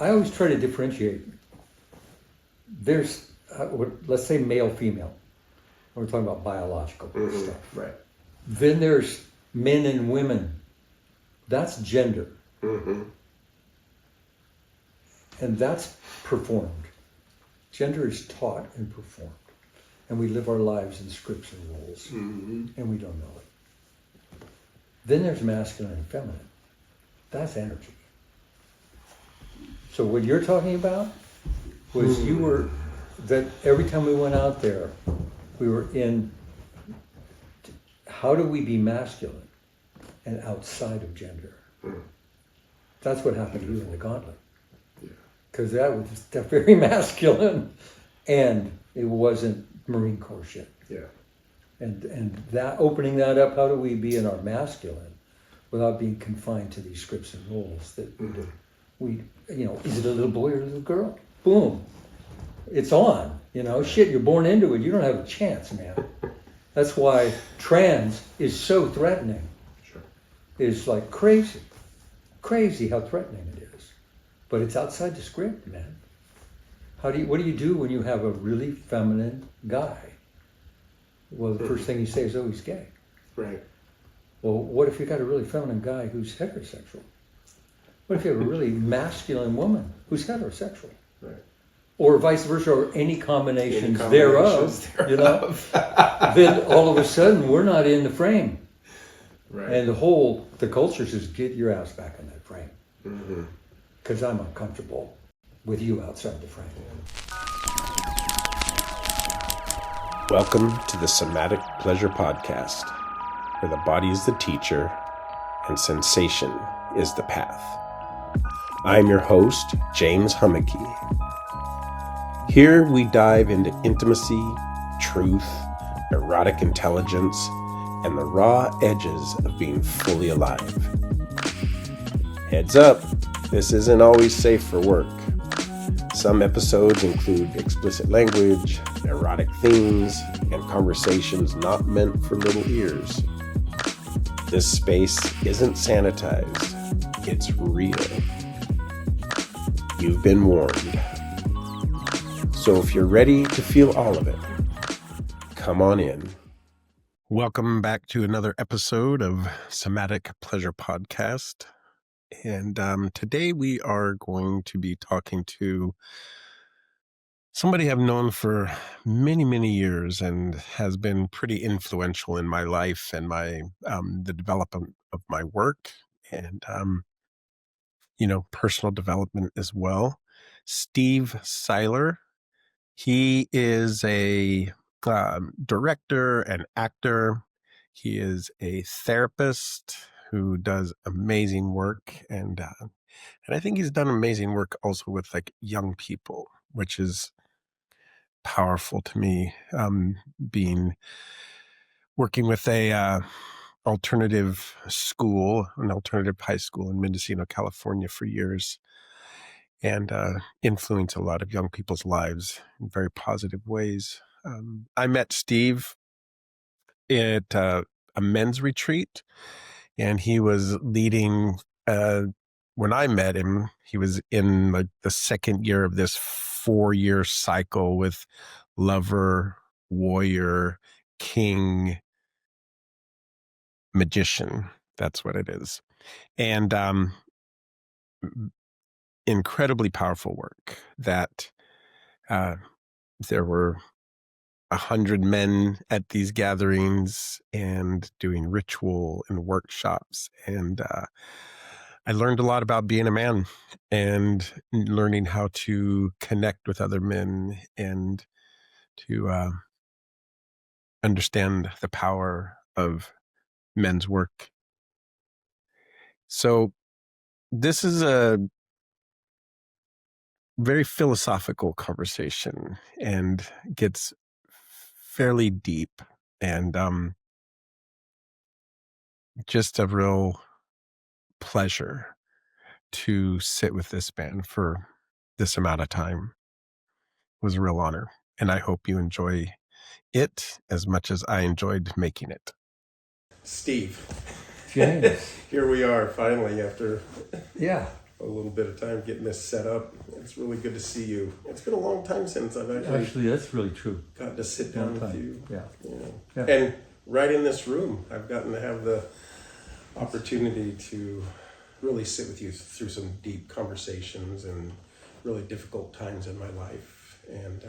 I always try to differentiate. There's, let's say male, female. We're talking about biological stuff. Right. Then there's men and women. That's gender. And that's performed. Gender is taught and performed. And we live our lives in scripts and roles. And we don't know it. Then there's masculine and feminine. That's energy. So what you're talking about was you were, that every time we went out there, we were in, how do we be masculine and outside of gender? That's what happened to you in the gauntlet. Because that was very masculine, and it wasn't Marine Corps shit. Yeah. And that, opening that up, how do we be in our masculine without being confined to these scripts and roles that we, is it a little boy or a little girl? Boom. It's on, shit, you're born into it. You don't have a chance, man. That's why trans is so threatening. Sure. It's like crazy how threatening it is. But it's outside the script, man. What do you do when you have a really feminine guy? Well, the first thing you say is, oh, he's gay. Right. Well, what if you got a really feminine guy who's heterosexual? What if you have a really masculine woman who's heterosexual? Right. Or vice versa, or any combinations thereof. Then all of a sudden we're not in the frame. Right. And the culture says, get your ass back in that frame. Because I'm uncomfortable with you outside the frame. Welcome to the Somatic Pleasure Podcast, where the body is the teacher and sensation is the path. I'm your host, James Hummeke. Here we dive into intimacy, truth, erotic intelligence, and the raw edges of being fully alive. Heads up, this isn't always safe for work. Some episodes include explicit language, erotic themes, and conversations not meant for little ears. This space isn't sanitized, it's real. You've been warned. So if you're ready to feel all of it, come on in. Welcome back to another episode of Somatic Pleasure Podcast. And today we are going to be talking to somebody I've known for many, many years and has been pretty influential in my life and my the development of my work and personal development as well. Steve Siler. He is a director and actor. He is a therapist who does amazing work, and I think he's done amazing work also with like young people, which is powerful to me. Working with a alternative school, an alternative high school in Mendocino, California for years, and influence a lot of young people's lives in very positive ways. I met Steve at a men's retreat, and he was leading, when I met him, he was in like the second year of this 4-year cycle with lover, warrior, king, magician. That's what it is. And incredibly powerful work that there were 100 men at these gatherings and doing ritual and workshops. And I learned a lot about being a man and learning how to connect with other men and to understand the power of men's work. So this is a very philosophical conversation and gets fairly deep and just a real pleasure to sit with this man for this amount of time. It was a real honor, and I hope you enjoy it as much as I enjoyed making it. Steve. James. Here we are finally after a little bit of time getting this set up. It's really good to see you. It's been a long time since I've Actually, that's really true. gotten to sit down with you. Yeah. Yeah. And right in this room, I've gotten to have the opportunity to really sit with you through some deep conversations and really difficult times in my life. And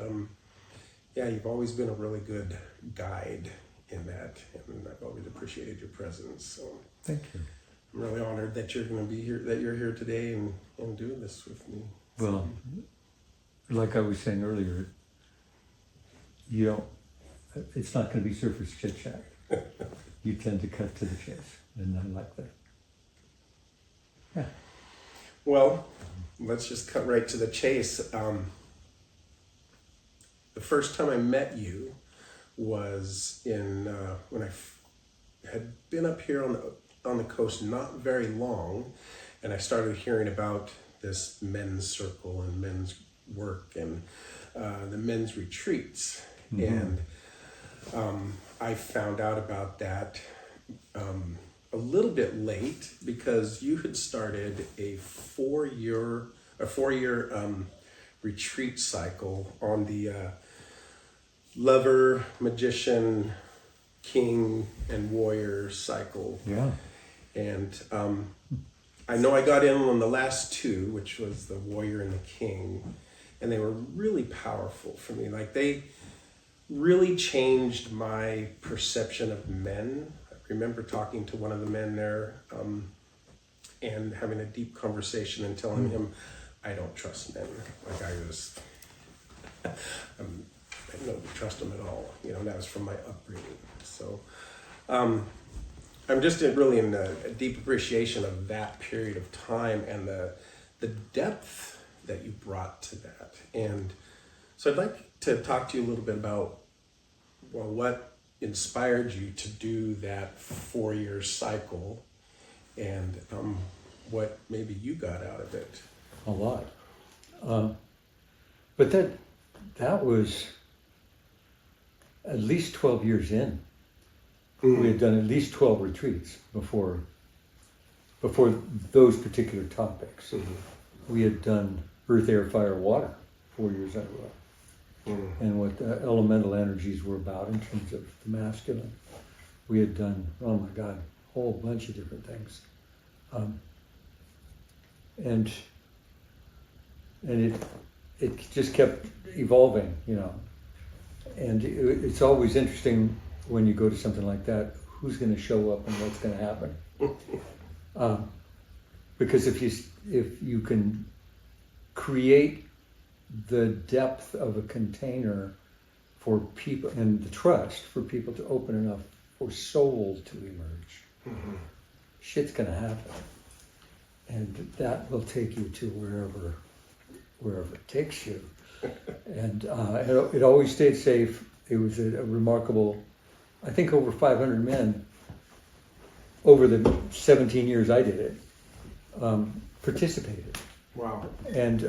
you've always been a really good guide in that, and I've always appreciated your presence. So Thank you. I'm really honored that you're going to be here, that you're here today and doing this with me. Well, like I was saying earlier, it's not going to be surface chit chat. You tend to cut to the chase, and I like that. Yeah. Well, let's just cut right to the chase. The first time I met you was when I had been up here on the coast not very long, and I started hearing about this men's circle and men's work and the men's retreats. Mm-hmm. And I found out about that a little bit late because you had started a four-year retreat cycle on the lover, magician, king, and warrior cycle. Yeah. And I know I got in on the last two, which was the warrior and the king, and they were really powerful for me. Like, they really changed my perception of men. I remember talking to one of the men there and having a deep conversation and telling him, I don't trust men. Like, I don't trust them at all. That was from my upbringing. So I'm just really in a deep appreciation of that period of time and the depth that you brought to that. And so I'd like to talk to you a little bit about, well, what inspired you to do that 4-year cycle and what maybe you got out of it. A lot. But that was at least 12 years in. Mm-hmm. We had done at least 12 retreats before those particular topics. Mm-hmm. We had done earth, air, fire, water 4 years in a row. Mm-hmm. And what the elemental energies were about in terms of the masculine. We had done, oh my God, a whole bunch of different things. And it just kept evolving, And it's always interesting when you go to something like that, who's going to show up and what's going to happen. Because if you can create the depth of a container for people and the trust for people to open enough for soul to emerge, mm-hmm. Shit's going to happen. And that will take you to wherever it takes you. And it always stayed safe. It was a remarkable, I think over 500 men over the 17 years I did it participated. Wow. And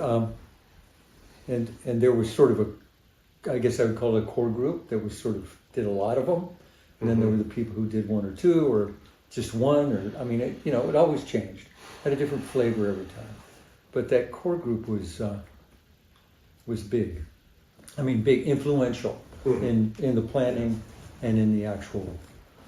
there was sort of I guess I would call it a core group that was sort of did a lot of them. And mm-hmm. then there were the people who did one or two or just one, it always changed. Had a different flavor every time. But that core group was big. Big, influential mm-hmm. in the planning and in the actual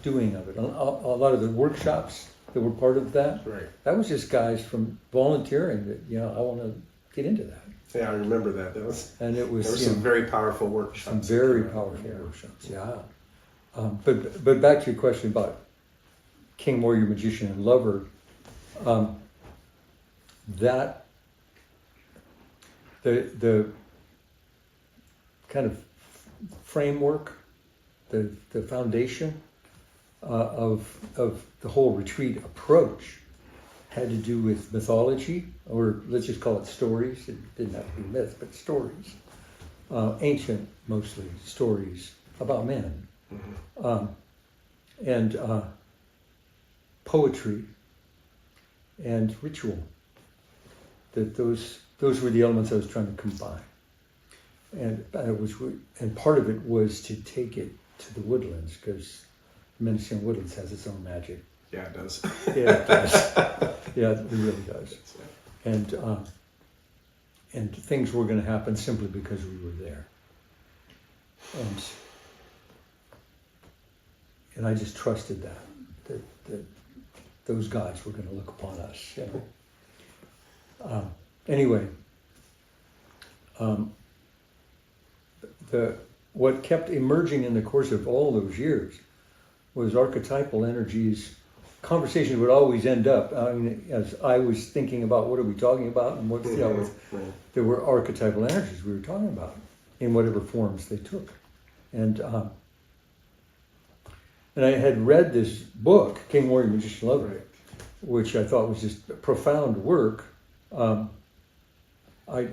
doing of it. A lot of the workshops that were part of that, right. That was just guys from volunteering that, I want to get into that. Yeah, I remember that. There were some very powerful workshops. Some very powerful workshops, yeah. But back to your question about king, warrior, magician, and lover, that the kind of framework, the foundation of the whole retreat approach had to do with mythology, or let's just call it stories. It didn't have to be myths, but stories. Ancient, mostly, stories about men. Mm-hmm. And poetry and ritual. That those were the elements I was trying to combine. And part of it was to take it to the woodlands, because Mendocino Woodlands has its own magic. Yeah, it does. Yeah, it does. Yeah, it really does. and things were going to happen simply because we were there. And I just trusted that those gods were going to look upon us. You know? Anyway, what kept emerging in the course of all those years was archetypal energies. Conversations would always end up, I mean, as I was thinking about what are we talking about and what's, there were archetypal energies we were talking about in whatever forms they took. And I had read this book, King, Warrior, Magician, Lover, which I thought was just profound work. I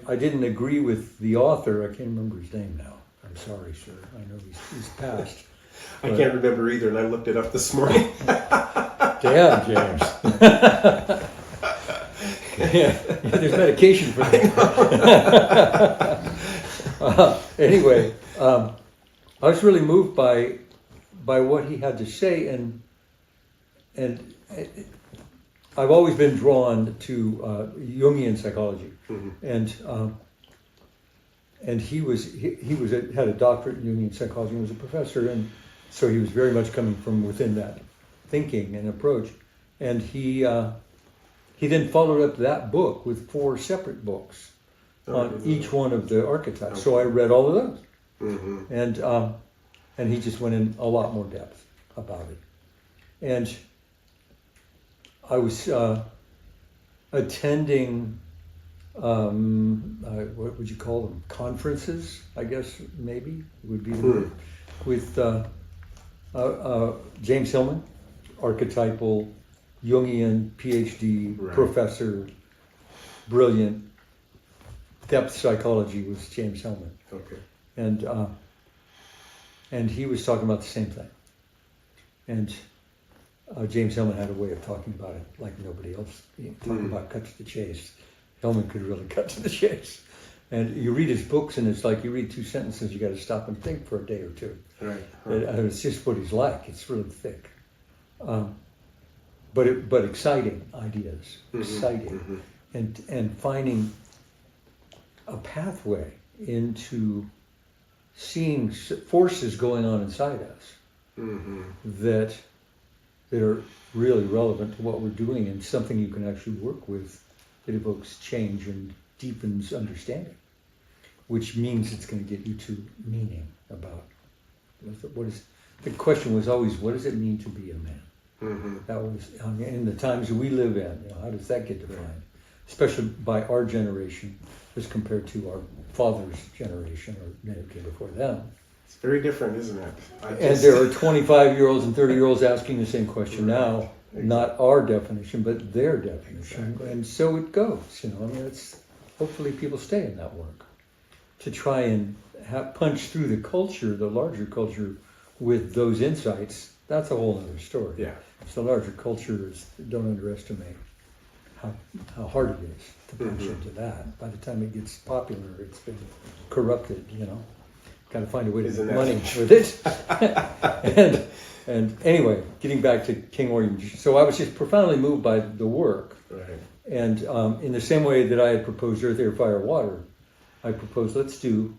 didn't agree with the author. I can't remember his name now. I'm sorry, sir. I know he's passed. I can't remember either, and I looked it up this morning. Damn, James. Yeah, there's medication for that. Anyway, I was really moved by what he had to say, and I've always been drawn to Jungian psychology, and he had a doctorate in Jungian psychology and was a professor, and so he was very much coming from within that thinking and approach. And he then followed up that book with 4 separate books on each one of the archetypes. So I read all of those, and he just went in a lot more depth about it. And I was attending, what would you call them? Conferences, I guess, maybe would be the word, with James Hillman, archetypal Jungian PhD professor, brilliant. Depth psychology was James Hillman. Okay. And he was talking about the same thing. And James Hillman had a way of talking about it like nobody else. Talking about cut to the chase. Hillman could really cut to the chase. And you read his books, and it's like you read 2 sentences, you got to stop and think for a day or two. Right. It's just what he's like. It's really thick, but exciting ideas, exciting, and finding a pathway into seeing forces going on inside us that are really relevant to what we're doing, and something you can actually work with that evokes change and deepens understanding, which means it's going to get you to meaning about what is. The question was always, what does it mean to be a man? That was in the times we live in. You know, how does that get defined, especially by our generation as compared to our father's generation or men who came before them? It's very different, isn't it? And there are 25-year-olds and 30-year-olds asking the same question now. Not our definition, but their definition. Exactly. And so it goes. You know, I mean, it's hopefully people stay in that work to try and punch through the culture, the larger culture, with those insights. That's a whole other story. Yeah. So larger cultures, don't underestimate how hard it is to punch into that. By the time it gets popular, it's been corrupted. You know, got to find a way to make money with it. And anyway, getting back to King, Warrior, Magician. So I was just profoundly moved by the work. Right. And in the same way that I had proposed Earth, Air, Fire, Water, I proposed let's do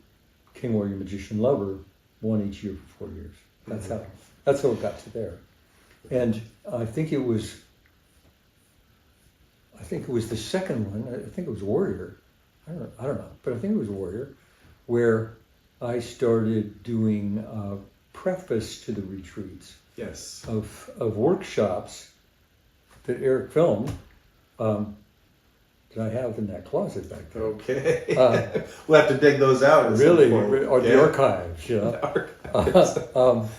King, Warrior, Magician, Lover, 1 each year for 4 years. That's how it got to there. And I think it was the second one. I think it was Warrior. I don't know, but I think it was Warrior, where I started doing preface to the retreats. Yes. Of workshops that Eric filmed that I have in that closet back there. Okay. We'll have to dig those out. Really, or the archives, you know. The archives.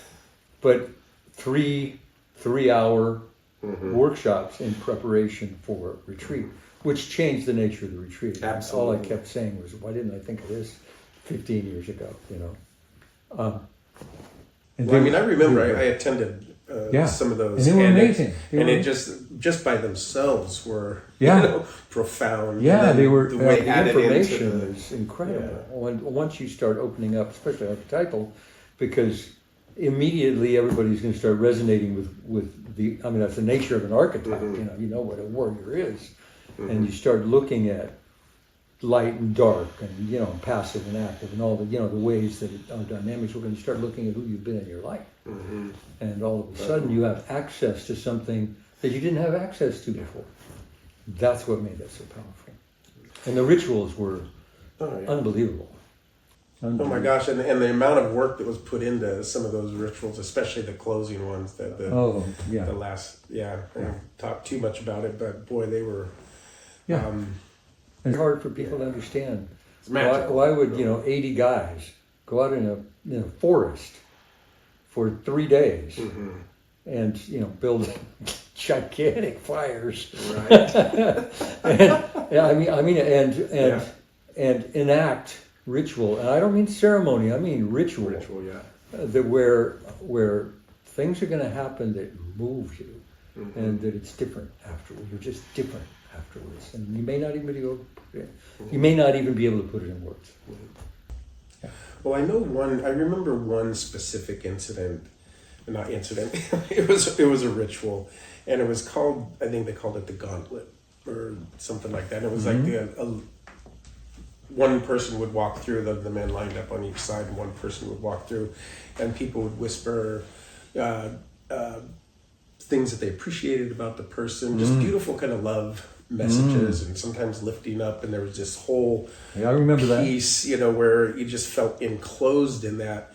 But 3-hour workshops in preparation for retreat, which changed the nature of the retreat. Absolutely. All I kept saying was, why didn't I think of this 15 years ago, you know? I remember I attended some of those. And they were amazing. It just by themselves were profound. Yeah, they were. The way the added information into is incredible. Once you start opening up, especially archetypal, because immediately everybody's going to start resonating with the. I mean, that's the nature of an archetype. You know what a warrior is, and you start looking at light and dark, and passive and active, and all the the ways that our dynamics work, and you start looking at who you've been in your life, and all of a sudden you have access to something that you didn't have access to before. That's what made that so powerful, and the rituals were unbelievable. Oh my gosh, and the amount of work that was put into some of those rituals, especially the closing ones, the last, I don't talk too much about it, but boy, they were, it's hard for people to understand. It's magical. Why would 80 guys go out in a forest for 3 days and build gigantic fires, right? and enact ritual, and I don't mean ceremony, I mean ritual. Ritual, yeah. That where things are going to happen that move you, and that it's different afterwards. You're just different afterwards, and you may not even be able to put it. You may not even be able to put it in words. Yeah. Well, I remember one specific incident. Not incident. it was a ritual, and it was called. I think they called it the gauntlet or something like that. It was like one person would walk through, the men lined up on each side, and one person would walk through, and people would whisper things that they appreciated about the person, just beautiful kind of love messages, and sometimes lifting up, and there was this whole I remember piece, where you just felt enclosed in that.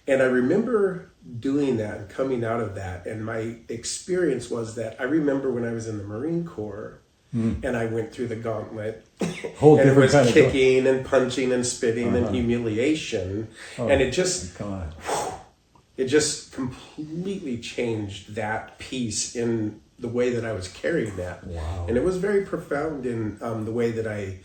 And I remember doing that and coming out of that, and my experience was that I remember when I was in the Marine Corps, and I went through the gauntlet, and it was kicking and punching and spitting and humiliation, and it just completely changed that piece in the way that I was carrying that. Wow. And it was very profound in the way that I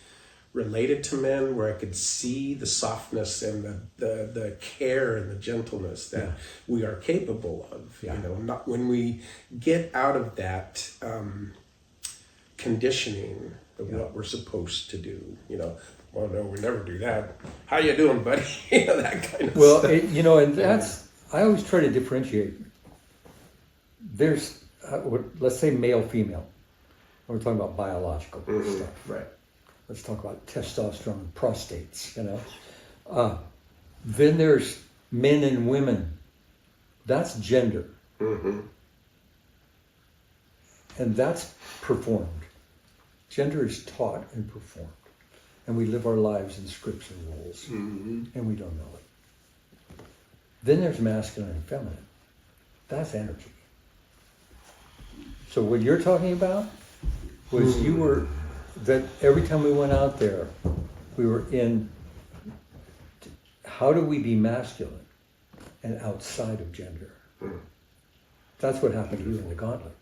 related to men, where I could see the softness and the care and the gentleness that we are capable of. Not when we get out of that conditioning of what we're supposed to do. Well, no, we never do that. How you doing, buddy? That kind of stuff. And that's, I always try to differentiate. There's, let's say male, female. We're talking about biological stuff. Right. Let's talk about testosterone, prostates, Then there's men and women. That's gender. And that's performed. Gender is taught and performed. And we live our lives in scripts and rules. And we don't know it. Then there's masculine and feminine. That's energy. So what you're talking about was that every time we went out there, we were in, how do we be masculine and outside of gender? That's what happened to you in the gauntlet.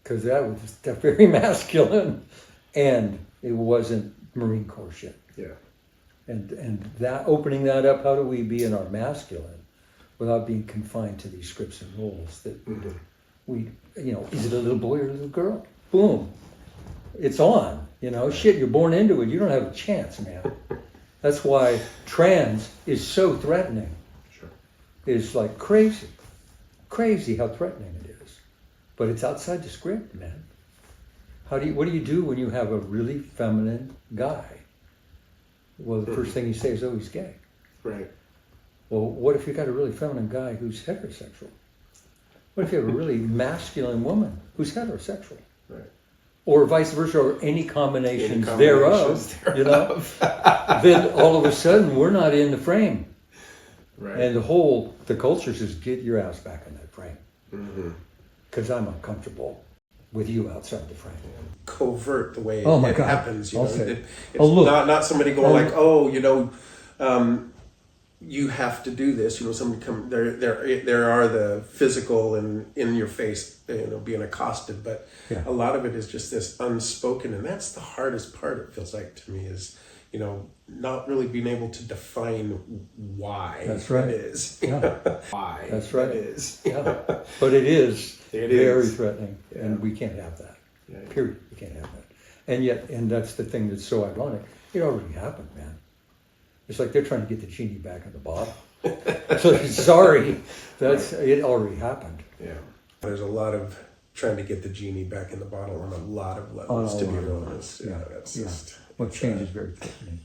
Because that was just very masculine, and it wasn't Marine Corps shit. Yeah. And that, opening that up, how do we be in our masculine without being confined to these scripts and rules that we, is it a little boy or a little girl? Boom. It's on, shit, you're born into it. You don't have a chance, man. That's why trans is so threatening. Sure. It's like crazy how threatening it is. But it's outside the script, man. What do you do when you have a really feminine guy? Well, the first thing you say is, oh, he's gay. Right. Well, what if you got a really feminine guy who's heterosexual? What if you have a really masculine woman who's heterosexual? Right. Or vice versa, or any combinations thereof. Then all of a sudden we're not in the frame. Right. And the culture says, get your ass back in that frame. Because I'm uncomfortable with you outside the frame. Covert the way it God. happens. It's look. not somebody going you have to do this. Somebody come there are the physical and in your face, being accosted, but a lot of it is just this unspoken, and that's the hardest part. It feels like to me is not really being able to define why. That's right. It is. Why. That's right. It is. But it is very is. threatening, and we can't have that. Period. We can't have that. And that's the thing that's so ironic. It already happened, man. It's like they're trying to get the genie back in the bottle. So sorry, it already happened. Yeah. There's a lot of trying to get the genie back in the bottle on a lot of levels, to be real honest. Yeah, that's just... Well, change is very threatening.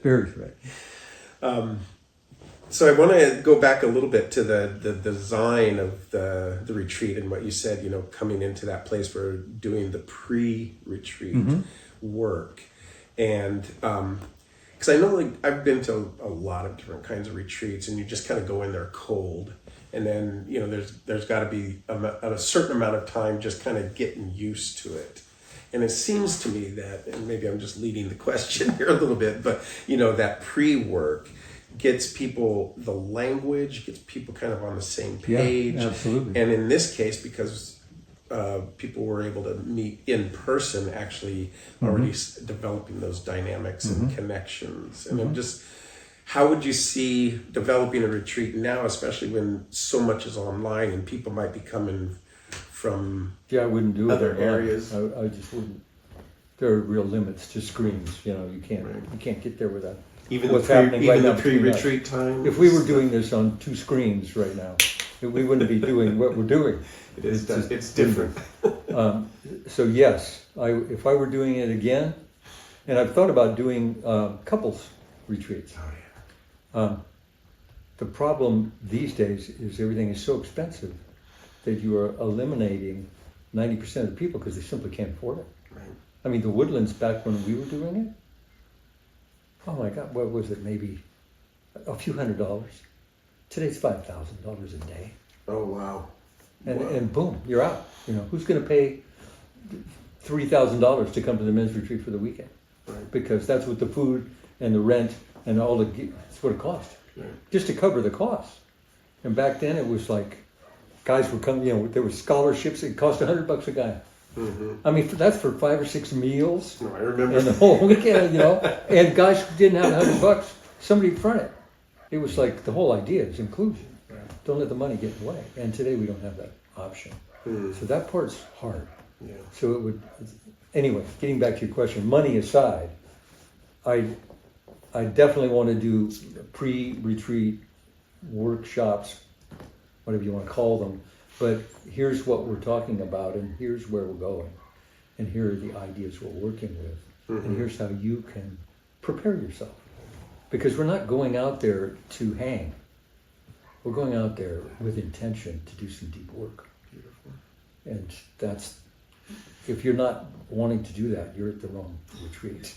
Very threatening. So I want to go back a little bit to the design of the retreat and what you said, coming into that place where doing the pre-retreat work. And because I know I've been to a lot of different kinds of retreats, and you just kind of go in there cold. And then, there's got to be a certain amount of time just kind of getting used to it. And it seems to me that, and maybe I'm just leading the question here a little bit, but, that pre-work gets people the language, gets people kind of on the same page. Yeah, absolutely. And in this case, because people were able to meet in person, actually already developing those dynamics and connections. And I'm just... How would you see developing a retreat now, especially when so much is online and people might be coming from I wouldn't do other it areas? I just wouldn't. There are real limits to screens. You can't get there without what's happening right now. The pre-retreat time. If we were doing this on 2 screens right now, we wouldn't be doing what we're doing. It's different. So yes, if I were doing it again, and I've thought about doing couples retreats. Oh, yeah. The problem these days is everything is so expensive that you are eliminating 90% of the people because they simply can't afford it. Right. I mean, the Woodlands back when we were doing it, oh my God, what was it? Maybe a few $100s. Today's $5,000 a day. Oh, wow. And boom, you're out. Who's going to pay $3,000 to come to the men's retreat for the weekend? Right. Because that's what the food and the rent and that's what it cost. Right. Just to cover the cost. And back then it was like, guys were coming, there were scholarships, it cost $100 a guy. I mean, that's for 5 or 6 meals. No, I remember. And the whole weekend, and guys who didn't have $100, somebody front it. It was like, the whole idea is inclusion. Right. Don't let the money get in the way. And today we don't have that option. So that part's hard. Yeah. So anyway, getting back to your question, money aside, I definitely want to do pre-retreat workshops, whatever you want to call them, but here's what we're talking about, and here's where we're going, and here are the ideas we're working with, and here's how you can prepare yourself. Because we're not going out there to hang. We're going out there with intention to do some deep work. Beautiful. And if you're not wanting to do that, you're at the wrong retreat.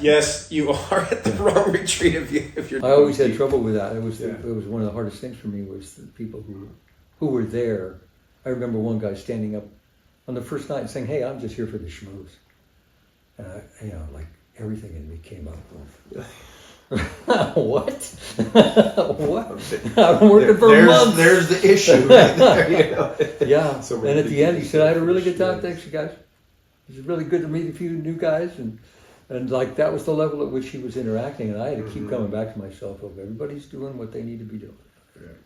Yes, you are at the wrong retreat if you're. I always had trouble with that. It was one of the hardest things for me was the people who were there. I remember one guy standing up on the first night and saying, "Hey, I'm just here for the schmooze," and like everything in me came up with. What? What? I've been working for months. There's the issue right there. Yeah. So and at the end, he said, "I had a really good time. Thanks, you guys. It was really good to meet a few new guys." And like that was the level at which he was interacting. And I had to keep coming back to myself of everybody's doing what they need to be doing. Right.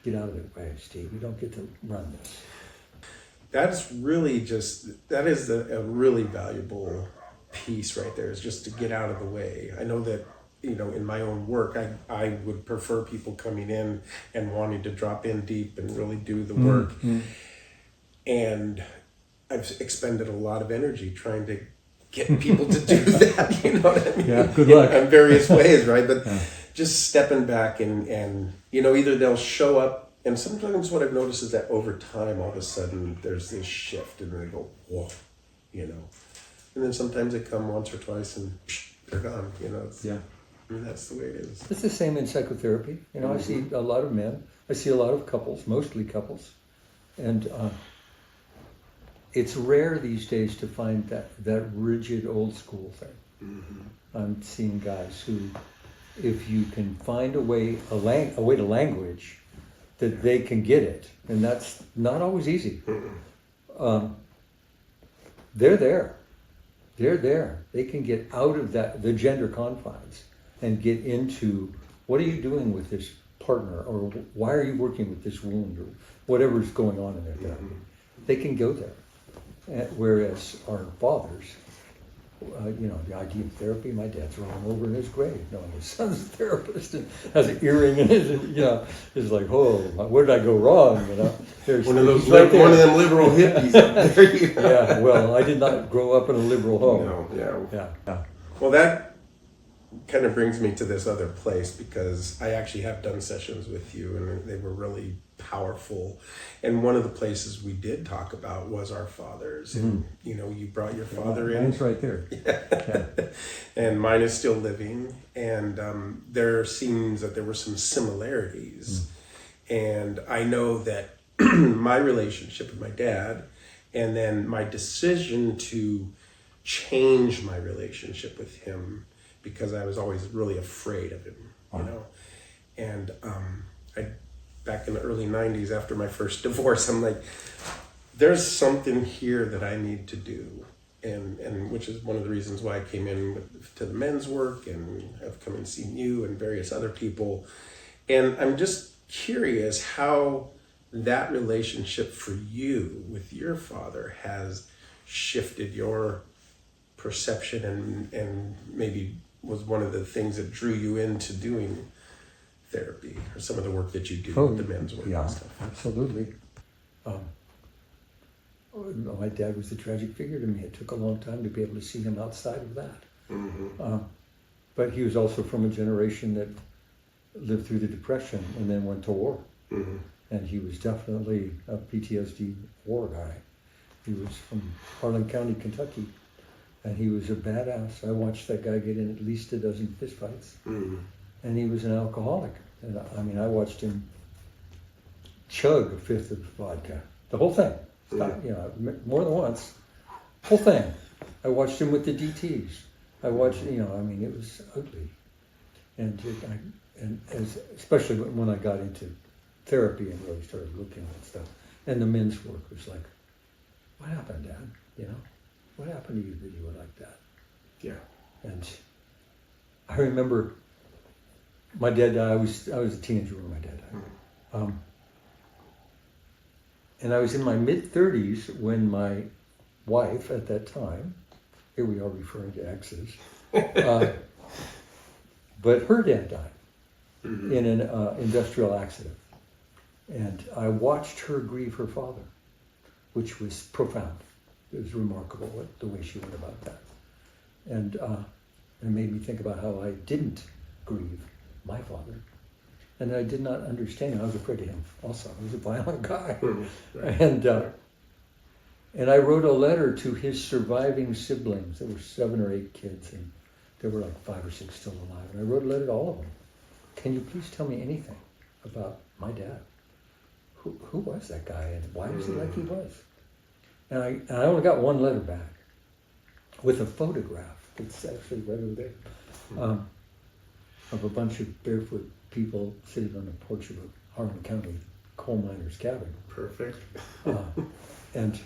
Get out of their way, Steve. You don't get to run this. That's really that is a really valuable piece right there, is just to get out of the way. I know that in my own work, I would prefer people coming in and wanting to drop in deep and really do the work. And I've expended a lot of energy trying to get people to do that, you know what I mean? Yeah, good luck. In various ways, right? But just stepping back and either they'll show up, and sometimes what I've noticed is that over time, all of a sudden, there's this shift, and they go, whoa, And then sometimes they come once or twice and they're gone, I mean, that's the way it is. It's the same in psychotherapy. I see a lot of men. I see a lot of couples, mostly couples. And it's rare these days to find that rigid old school thing. I'm seeing guys who, if you can find a way to language, that they can get it. And that's not always easy. They're there. They're there. They can get out of the gender confines and get into, what are you doing with this partner, or why are you working with this wound, or whatever's going on in their therapy. They can go there. Whereas our fathers, the idea of therapy. My dad's rolling over in his grave, knowing his son's a therapist and has an earring in his, is like, oh, where did I go wrong? There's one of those, right there. one of them liberal hippies up there. Yeah, well, I did not grow up in a liberal home. No, Yeah. Well, that kind of brings me to this other place, because I actually have done sessions with you, and they were really powerful. And one of the places we did talk about was our fathers. And, you brought your father in. Mine's right there. Yeah. And mine is still living. And there seems that there were some similarities. And I know that my relationship with my dad, and then my decision to change my relationship with him, because I was always really afraid of him, And back in the early 90s, after my first divorce, I'm like, there's something here that I need to do. And which is one of the reasons why I came in to the men's work, and have come and seen you and various other people. And I'm just curious how that relationship for you with your father has shifted your perception, and maybe was one of the things that drew you into doing therapy, or some of the work that you do with the men's work and stuff. Absolutely. My dad was a tragic figure to me. It took a long time to be able to see him outside of that. But he was also from a generation that lived through the Depression and then went to war. And he was definitely a PTSD war guy. He was from Harlan County, Kentucky, and he was a badass. I watched that guy get in at least a dozen fistfights. And he was an alcoholic. And I watched him chug a fifth of vodka. The whole thing. More than once. Whole thing. I watched him with the DTs. I watched, it was ugly. And especially when I got into therapy and really started looking at stuff. And the men's work was like, what happened, Dad? What happened to you that you were like that? Yeah. And I remember my dad died. I was a teenager when my dad died. And I was in my mid-30s when my wife at that time, here we are referring to exes, but her dad died in an industrial accident. And I watched her grieve her father, which was profound. It was remarkable the way she went about that. And it made me think about how I didn't grieve my father. And I did not understand him. I was afraid of him also. He was a violent guy. And I wrote a letter to his surviving siblings. There were 7 or 8 kids, and there were like 5 or 6 still alive. And I wrote a letter to all of them. Can you please tell me anything about my dad? Who was that guy, and why was he like he was? And I only got one letter back with a photograph. It's actually right over there, of a bunch of barefoot people sitting on the porch of a Harlan County coal miner's cabin. Perfect. And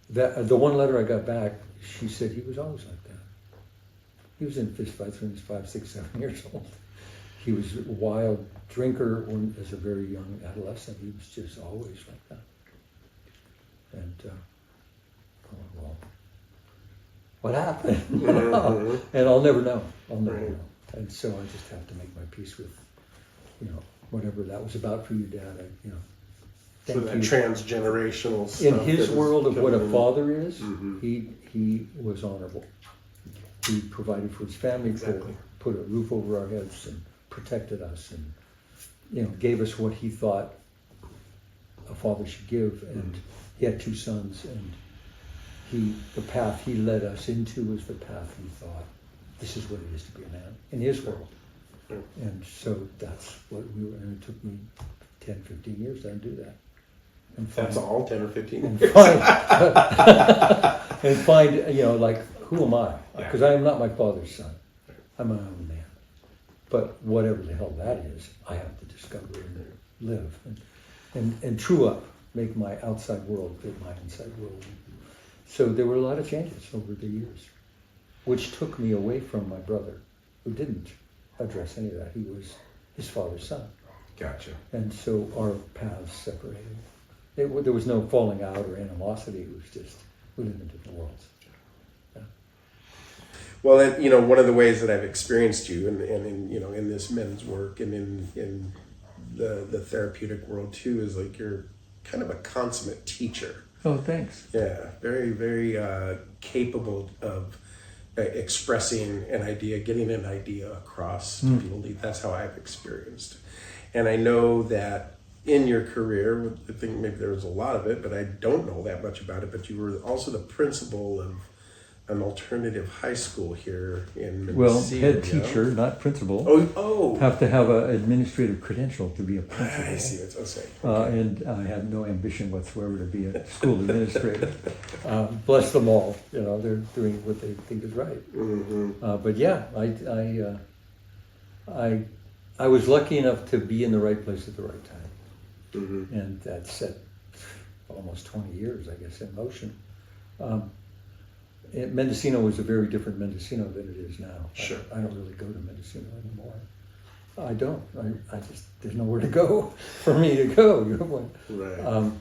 the one letter I got back, she said he was always like that. He was in fistfights when he was 5, 6, 7 years old. He was a wild drinker as a very young adolescent. He was just always like that. And well, what happened? And I'll never know. I'll never know. And so I just have to make my peace with, whatever that was about for you, Dad. So that transgenerational stuff. In his world of what a father is, he was honorable. He provided for his family, put a roof over our heads, and protected us, and gave us what he thought a father should give. And he had 2 sons, and the path he led us into was the path he thought, this is what it is to be a man in his world. And so that's what and it took me 10, 15 years to undo that. And that's all, 10 or 15? And find, who am I? Because I am not my father's son. I'm my own man. But whatever the hell that is, I have to discover and live. And true up, make my outside world fit my inside world. So there were a lot of changes over the years, which took me away from my brother, who didn't address any of that. He was his father's son. Gotcha. And so our paths separated. There was no falling out or animosity. It was just, we live in different worlds. Yeah. Well, and, one of the ways that I've experienced you, and in this men's work and in the therapeutic world too, is like you're kind of a consummate teacher. Oh, thanks. Yeah, very, very capable of expressing an idea, getting an idea across to people. That's how I've experienced. And I know that in your career, I think maybe there was a lot of it, but I don't know that much about it, but you were also the principal of an alternative high school here in Mendocino. Well, head teacher, not principal. Oh. Have to have an administrative credential to be a principal. I see what I'm saying. Okay. And I had no ambition whatsoever to be a school administrator. Bless them all. They're doing what they think is right. Mm-hmm. But yeah, I was lucky enough to be in the right place at the right time. Mm-hmm. And that set almost 20 years, I guess, in motion. Mendocino was a very different Mendocino than it is now. Sure. I don't really go to Mendocino anymore. I don't. I just, there's nowhere to go for me to go. Right.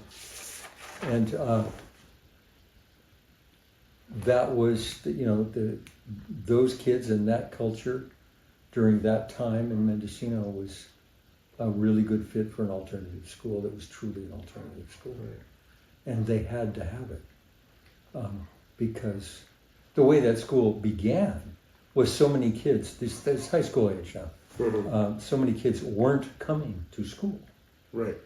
That was, those kids and that culture during that time in Mendocino was a really good fit for an alternative school that was truly an alternative school. Right. And they had to have it. Because the way that school began was so many kids, this high school age now, Mm-hmm. so many kids weren't coming to school. Right.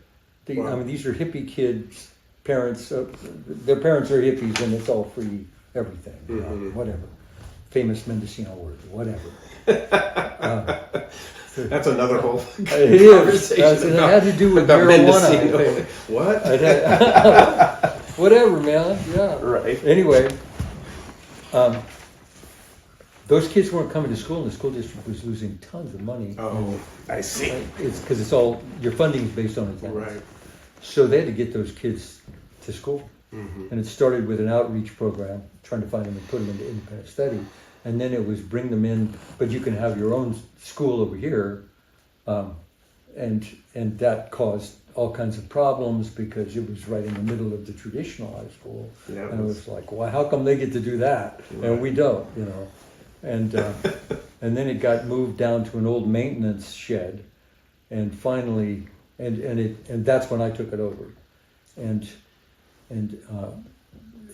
I mean, these are hippie kids, parents, their parents are hippies and it's all free everything, Mm-hmm. whatever. Famous Mendocino word, whatever. That's another whole It is. It had to do with about marijuana, I Mendocino. think. What? Whatever, man. Yeah. Right. Anyway, those kids weren't coming to school, and the school district was losing tons of money. Oh, I see. It's because it's all your funding is based on attendance. Right. So they had to get those kids to school, Mm-hmm. and it started with an outreach program, trying to find them and put them into independent study, and then it was bring them in, but you can have your own school over here, and that caused all kinds of problems because it was right in the middle of the traditional high school, Yeah, and it was like, well, how come they get to do that and we don't, and and then it got moved down to an old maintenance shed, and finally, and that's when I took it over, and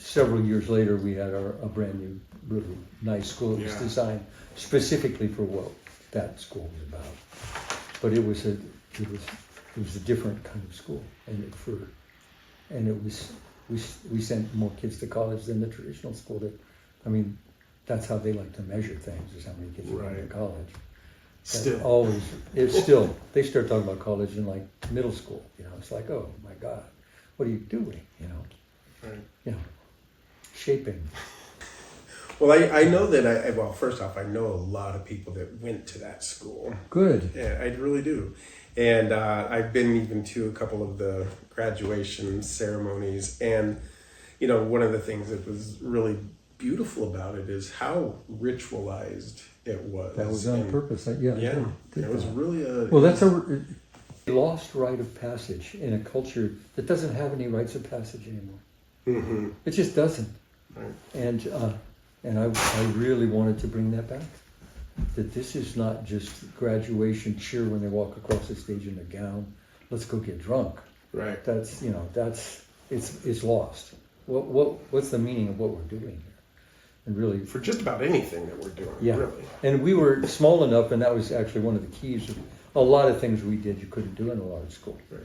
several years later we had a brand new, really nice school. It was designed specifically for what that school was about, but it was a different kind of school, we sent more kids to college than the traditional school. That's how they like to measure things, is how many kids are going to college. Still, they start talking about college in like middle school. It's like, oh my God, what are you doing? Right. Shaping. Well, I know that well, first off, I know a lot of people that went to that school. Good. Yeah, I really do. And I've been even to a couple of the graduation ceremonies. And, one of the things that was really beautiful about it is how ritualized it was. That was on purpose. It was really Well, that's a lost rite of passage in a culture that doesn't have any rites of passage anymore. Mm-hmm. It just doesn't. Right. And I really wanted to bring that back. That this is not just graduation cheer when they walk across the stage in a gown. Let's go get drunk. Right. That's it's lost. What's the meaning of what we're doing here? And really, For just about anything that we're doing, really. And we were small enough, and that was actually one of the keys. A lot of things we did you couldn't do in a large school. Right.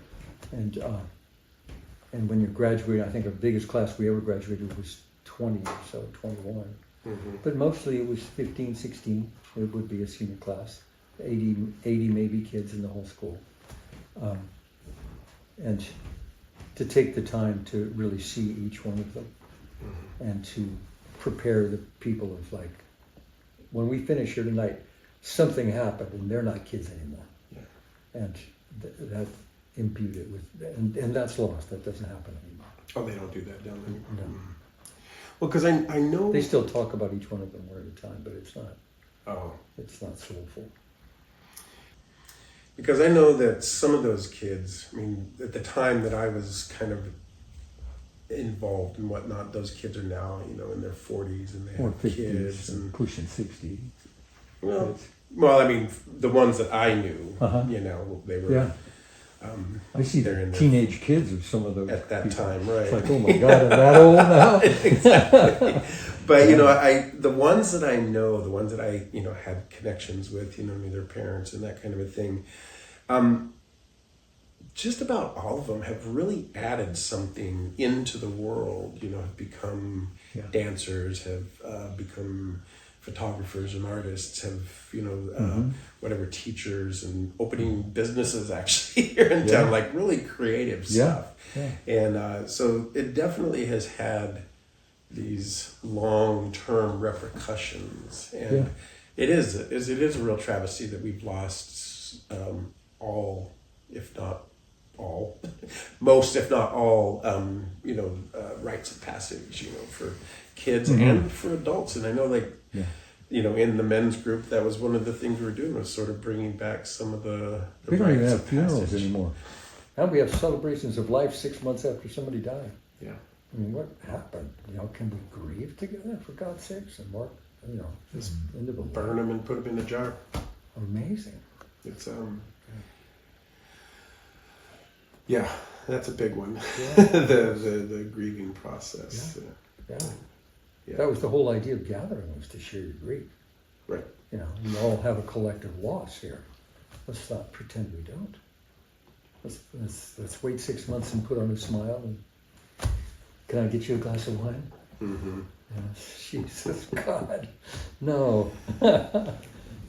And when you're graduating, I think our biggest class we ever graduated was 20 or so, 21. Mm-hmm. But mostly it was 15, 16. It would be a senior class, 80 maybe kids in the whole school. And to take the time to really see each one of them, Mm-hmm. and to prepare the people of like, when we finish here tonight, something happened and they're not kids anymore. Yeah. And that imbued it with, and that's lost. That doesn't happen anymore. Oh, they don't do that down there? No. Well, because I know... They still talk about each one of them one at a time, but it's not soulful. Because I know that some of those kids, at the time that I was kind of involved and whatnot. Those kids are now, in their 40s and they Or have 50s kids and pushing 60. Well, I mean, the ones that I knew, they were. Yeah. I see they're in their teenage kids of some of those at that people. time, right? It's like, oh my God, I'm that old now. Exactly. But the ones that I know, the ones that I had connections with, their parents and that kind of a thing. Just about all of them have really added something into the world. Have become dancers, have become photographers and artists, have whatever, teachers, and opening businesses actually here in town, like really creative stuff. And so it definitely has had these long-term repercussions, and it is a real travesty that we've lost all, if not all, most if not all, rites of passage, for kids and for adults. And I know, in the men's group, that was one of the things we were doing, was sort of bringing back some of the We don't even rites have of funerals passage anymore. Now we have celebrations of life 6 months after somebody died. Yeah. I mean, what happened? Can we grieve together, for God's sakes? And more, just into the Burn them and put them in a jar. Amazing. It's yeah, that's a big one. Yeah. the grieving process. Yeah. That was the whole idea of gathering, was to share your grief. Right. We all have a collective loss here. Let's not pretend we don't. Let's wait 6 months and put on a smile. And can I get you a glass of wine? Mm-hmm. Yes, Jesus God, no, no.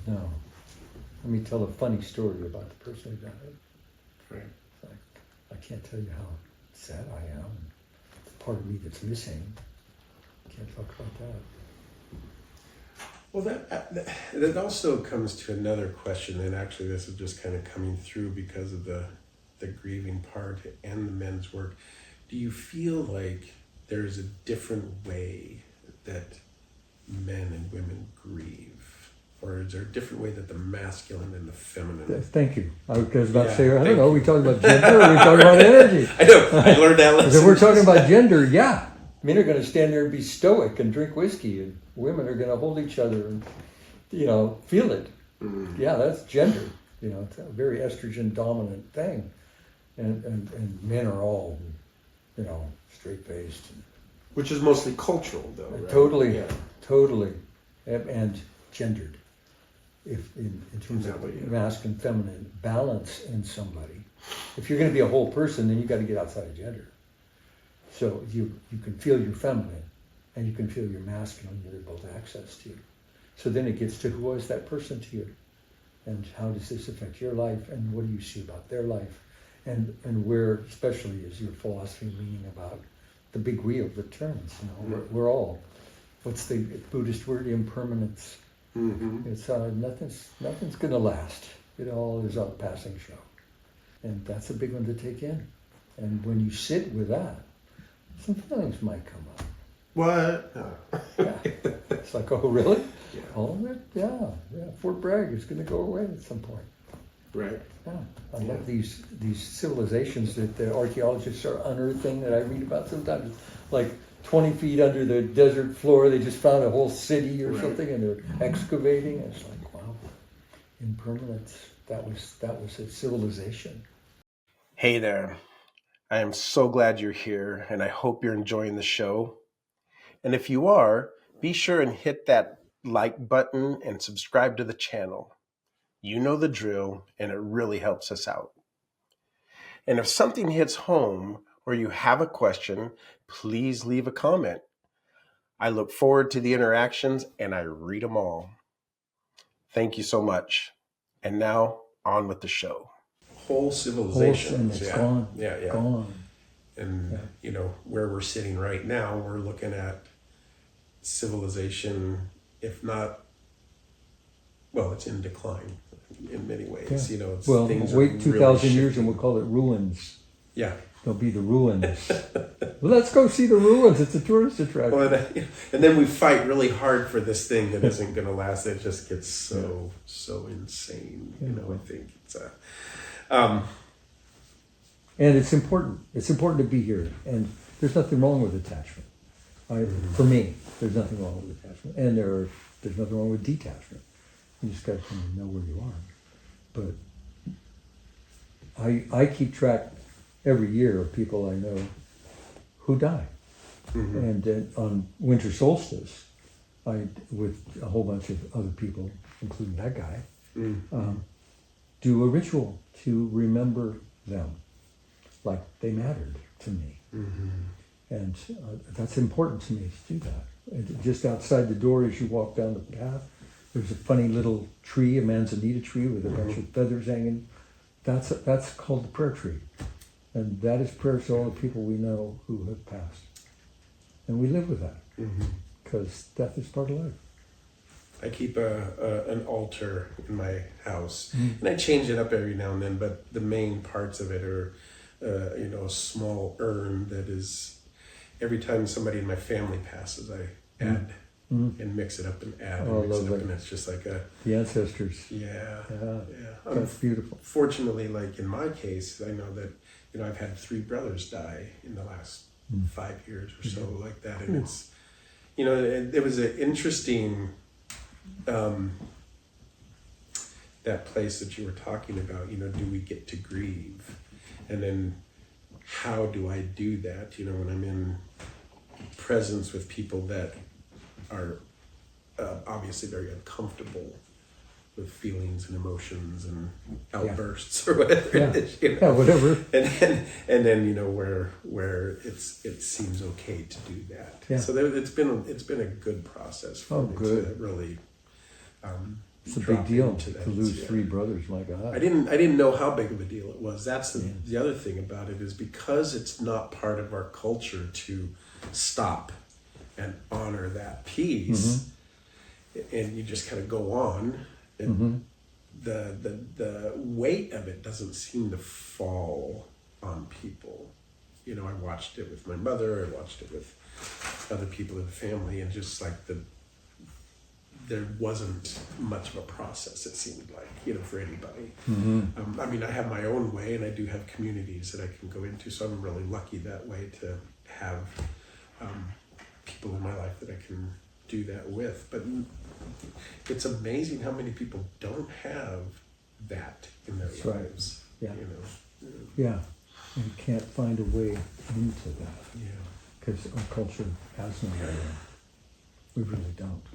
Let me tell a funny story about the person who died. Right. It's like, I can't tell you how sad I am. The part of me that's missing. Can't talk about that. Well, that also comes to another question, and actually this is just kind of coming through because of the grieving part and the men's work. Do you feel like there's a different way that men and women grieve? Or is there a different way that the masculine and the feminine... Thank you. I was about to say, I don't know, are we talking about gender or are we talking about energy? I know, I learned that lesson. If we're talking about gender, yeah. Men are going to stand there and be stoic and drink whiskey, and women are going to hold each other and, feel it. Mm. Yeah, that's gender. It's a very estrogen dominant thing. And men are all, straight-faced. Which is mostly cultural, though, right? Totally. And gendered. If in terms of masculine, feminine, balance in somebody. If you're going to be a whole person, then you got to get outside of gender. So you can feel your feminine and you can feel your masculine, they're both access to you. So then it gets to, who was that person to you? And how does this affect your life? And what do you see about their life? And where especially is your philosophy leaning about the big wheel that turns? We're all, what's the Buddhist word? Impermanence. Mm-hmm. It's nothing's going to last. It all is a passing show. And that's a big one to take in. And when you sit with that, some feelings might come up. What? Yeah. It's like, oh, really? Yeah. All of it? Yeah. Fort Bragg is going to go away at some point. Right. Yeah. I love these civilizations that the archaeologists are unearthing that I read about sometimes. Like 20 feet under the desert floor, they just found a whole city or something, and they're excavating. And it's like, wow, impermanence. That was a civilization. Hey there. I am so glad you're here, and I hope you're enjoying the show. And if you are, be sure and hit that like button and subscribe to the channel. You know the drill, and it really helps us out. And if something hits home or you have a question, please leave a comment. I look forward to the interactions, and I read them all. Thank you so much. And now, on with the show. Whole civilizations. Gone. Yeah. Gone. And, where we're sitting right now, we're looking at civilization, if not, well, it's in decline in many ways. Yeah. Things wait 2,000 really years and we'll call it ruins. Yeah. They'll be the ruins. Let's go see the ruins. It's a tourist attraction. Well, and then we fight really hard for this thing that isn't going to last. It just gets so insane. I think it's and it's important. It's important to be here. And there's nothing wrong with attachment. For me, there's nothing wrong with attachment, and there's nothing wrong with detachment. You just got to kind of know where you are. But I keep track every year of people I know who die. And then on winter solstice, I, with a whole bunch of other people, including that guy, do a ritual to remember them, like they mattered to me. And that's important to me to do that. And just outside the door, as you walk down the path, there's a funny little tree, a manzanita tree with a bunch of feathers hanging. That's called the prayer tree. And that is prayer to all the people we know who have passed. And we live with that, because death is part of life. I keep an altar in my house, and I change it up every now and then, but the main parts of it are, a small urn that is, every time somebody in my family passes, I add and mix it up and add and mix it up, and it's just like the ancestors. Yeah. That's beautiful. Fortunately, like in my case, I know that, I've had 3 brothers die in the last 5 years or so, like that, and it's, it was an interesting, that place that you were talking about, do we get to grieve? And then how do I do that, when I'm in presence with people that are obviously very uncomfortable with feelings and emotions and outbursts or whatever it is, whatever. And then where it seems okay to do that. Yeah. So it's been a good process for me to really it's a big deal to lose 3 brothers. My God, I didn't know how big of a deal it was. That's the other thing about it, is because it's not part of our culture to stop and honor that piece, and you just kind of go on. And the weight of it doesn't seem to fall on people. I watched it with my mother, I watched it with other people in the family, and just like there wasn't much of a process, it seemed like, for anybody. I have my own way, and I do have communities that I can go into, so I'm really lucky that way to have people in my life that I can do that with. But it's amazing how many people don't have that in their lives. Right. Yeah. And can't find a way into that. Yeah. Because our culture has no way in. We really don't.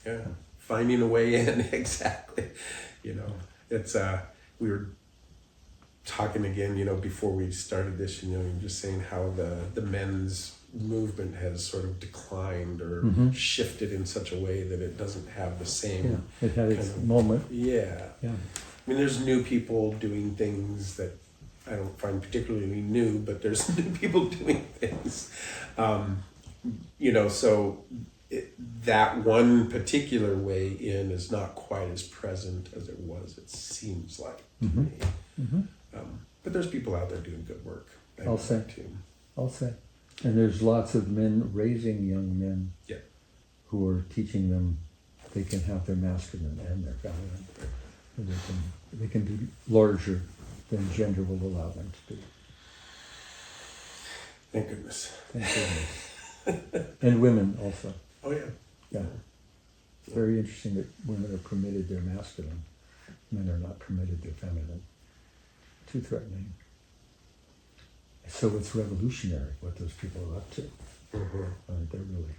Yeah. Finding a way in, exactly. It's we were talking again, before we started this, you're just saying how the men's movement has sort of declined or shifted in such a way that it doesn't have the same it had its moment. There's new people doing things that I don't find particularly new, but there's new people doing things, so that one particular way in is not quite as present as it was, it seems like to me. But there's people out there doing good work. I'll say. And there's lots of men raising young men who are teaching them they can have their masculine and their feminine. And they can be larger than gender will allow them to be. Thank goodness. And women also. Oh yeah. Yeah. It's very interesting that women are permitted their masculine, men are not permitted their feminine. Too threatening. So it's revolutionary what those people are up to. They're really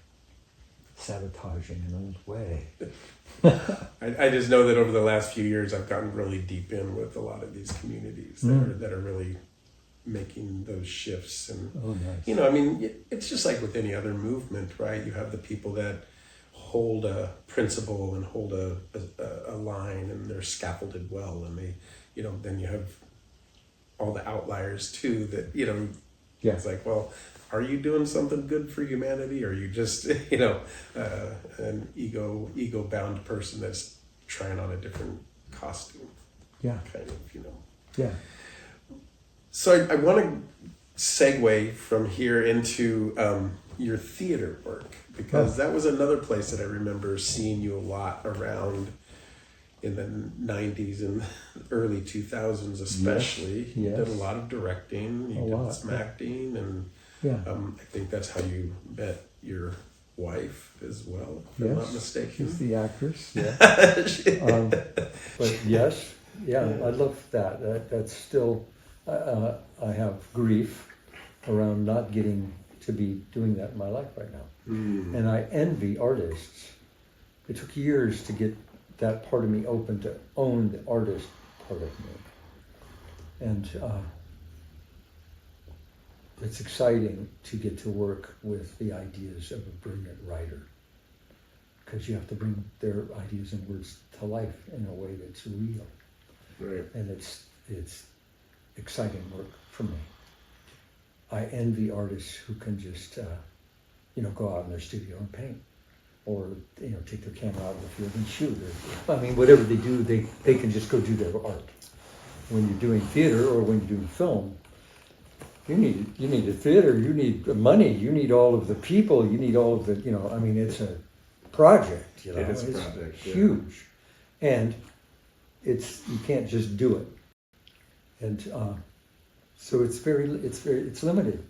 sabotaging an old way. I just know that over the last few years I've gotten really deep in with a lot of these communities that are really making those shifts. And nice. it's just like with any other movement, right? You have the people that hold a principle and hold a line, and they're scaffolded well, and they, then you have all the outliers too that, it's like, well, are you doing something good for humanity, or are you just, an ego-bound person that's trying on a different costume? Yeah. Kind of, Yeah. So I want to segue from here into your theater work, because that was another place that I remember seeing you a lot around in the 90s and early 2000s especially. Yes. You did a lot of directing, you did some lot, acting, and Yeah. I think that's how you met your wife as well, if I'm Yes. not mistaken. She's the actress. Yeah. But yes, yeah, I love that. That's still, I have grief around not getting to be doing that in my life right now. And I envy artists. It took years to get that part of me open to own the artist part of me. And it's exciting to get to work with the ideas of a brilliant writer, because you have to bring their ideas and words to life in a way that's real. Right. And it's exciting work for me. I envy artists who can just go out in their studio and paint, or take their camera out of the field and shoot, or whatever they do, they can just go do their art. When you're doing theater or when you're doing film, you need a theater, you need money, you need all of the people, you need all of the it's a project. It is a project, huge, and you can't just do it, and so it's limited.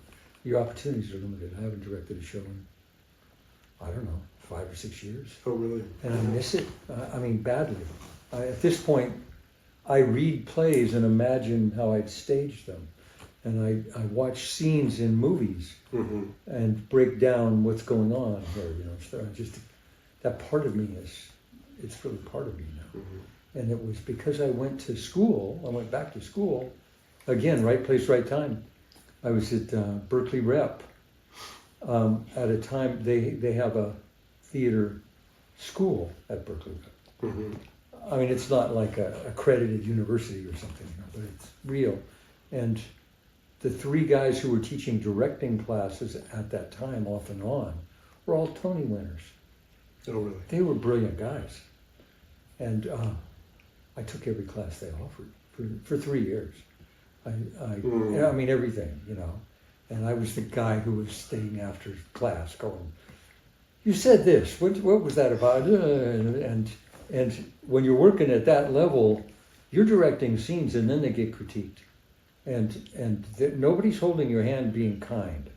Your opportunities are limited. I haven't directed a show in, I don't know, 5 or 6 years. Oh, really? And I miss it. Badly. At this point, I read plays and imagine how I'd stage them. And I watch scenes in movies and break down what's going on here. So that part of me it's really part of me now. And it was because I went back to school, again, right place, right time. I was at Berkeley Rep at a time they have a theater school at Berkeley Rep. It's not like a accredited university or something, but it's real. And the 3 guys who were teaching directing classes at that time, off and on, were all Tony winners. Oh, really? They were brilliant guys. And I took every class they offered for 3 years. Everything, And I was the guy who was staying after class going, "You said this, what was that about?" And when you're working at that level, you're directing scenes and then they get critiqued. And nobody's holding your hand being kind.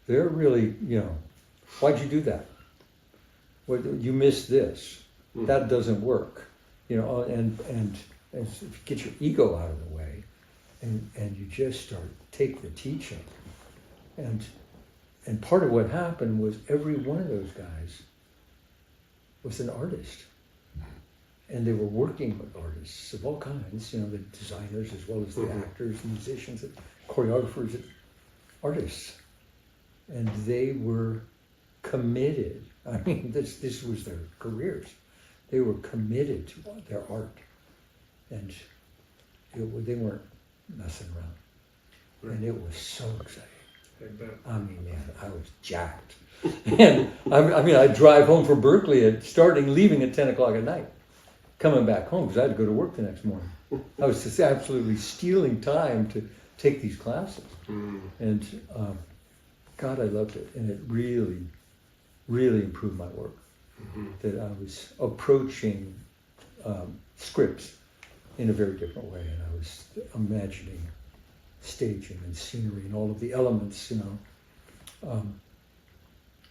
They're really, why'd you do that? You missed this. That doesn't work. And if you get your ego out of the way and you just take the teaching. And part of what happened was every one of those guys was an artist. And they were working with artists of all kinds, the designers as well as the actors, musicians, choreographers, artists. And they were committed. This was their careers. They were committed to their art. And they weren't messing around. Right. And it was so exciting. I was jacked. And I'd drive home from Berkeley leaving at 10 o'clock at night, coming back home because I had to go to work the next morning. I was just absolutely stealing time to take these classes. And God, I loved it. And it really, really improved my work. That I was approaching scripts in a very different way. And I was imagining staging and scenery and all of the elements, in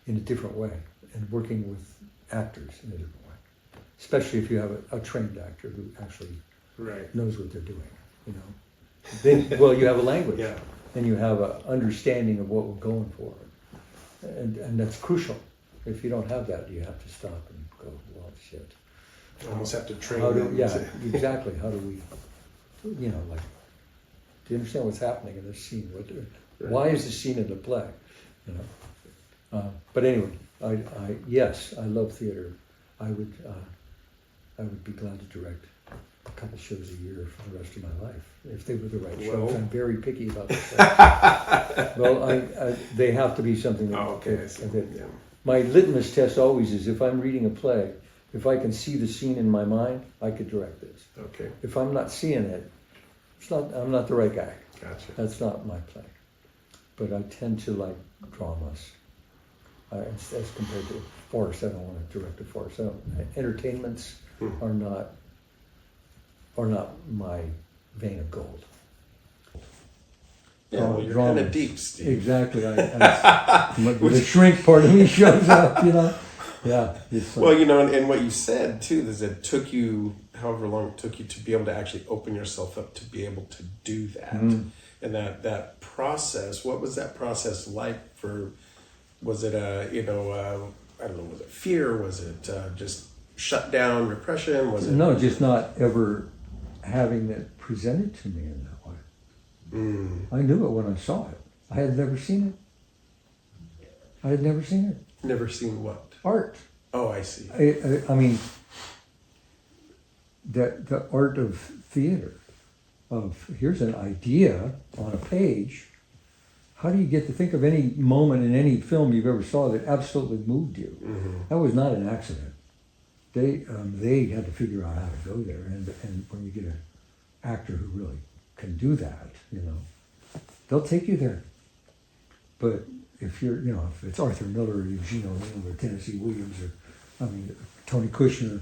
a different way, and working with actors in a different way. Especially if you have a trained actor who actually knows what they're doing, Then, you have a language, and you have an understanding of what we're going for, and that's crucial. If you don't have that, you have to stop and go, well, shit. You almost have to train them. Exactly. How do we, do you understand what's happening in this scene? Why is this scene in the play? But anyway, I love theater. I would be glad to direct a couple shows a year for the rest of my life if they were the right shows. I'm very picky about this. They have to be something that. My litmus test always is if I'm reading a play, if I can see the scene in my mind, I could direct this. Okay. If I'm not seeing it, I'm not the right guy. Gotcha. That's not my play. But I tend to like dramas as compared to farce. I don't want to direct a farce. Entertainments are not my vein of gold. Yeah, well, you're dramas. kind of deep, Steve. Exactly. The shrink part of me shows up, Yeah. It's Well, and what you said too is it took you however long it took you to be able to actually open yourself up to be able to do that. And that process, what was that process like was it I don't know, was it fear? Was it just shut down repression? Was it? No, just not ever having it presented to me in that way. I knew it when I saw it. I had never seen it. Never seen what? Art. Oh, I see. I mean, the art of theater, of here's an idea on a page. How do you get to think of any moment in any film you've ever saw that absolutely moved you? That was not an accident. They had to figure out how to go there, and when you get an actor who really can do that, they'll take you there. But if you're, if it's Arthur Miller or Eugene O'Neill or Tennessee Williams or, Tony Kushner,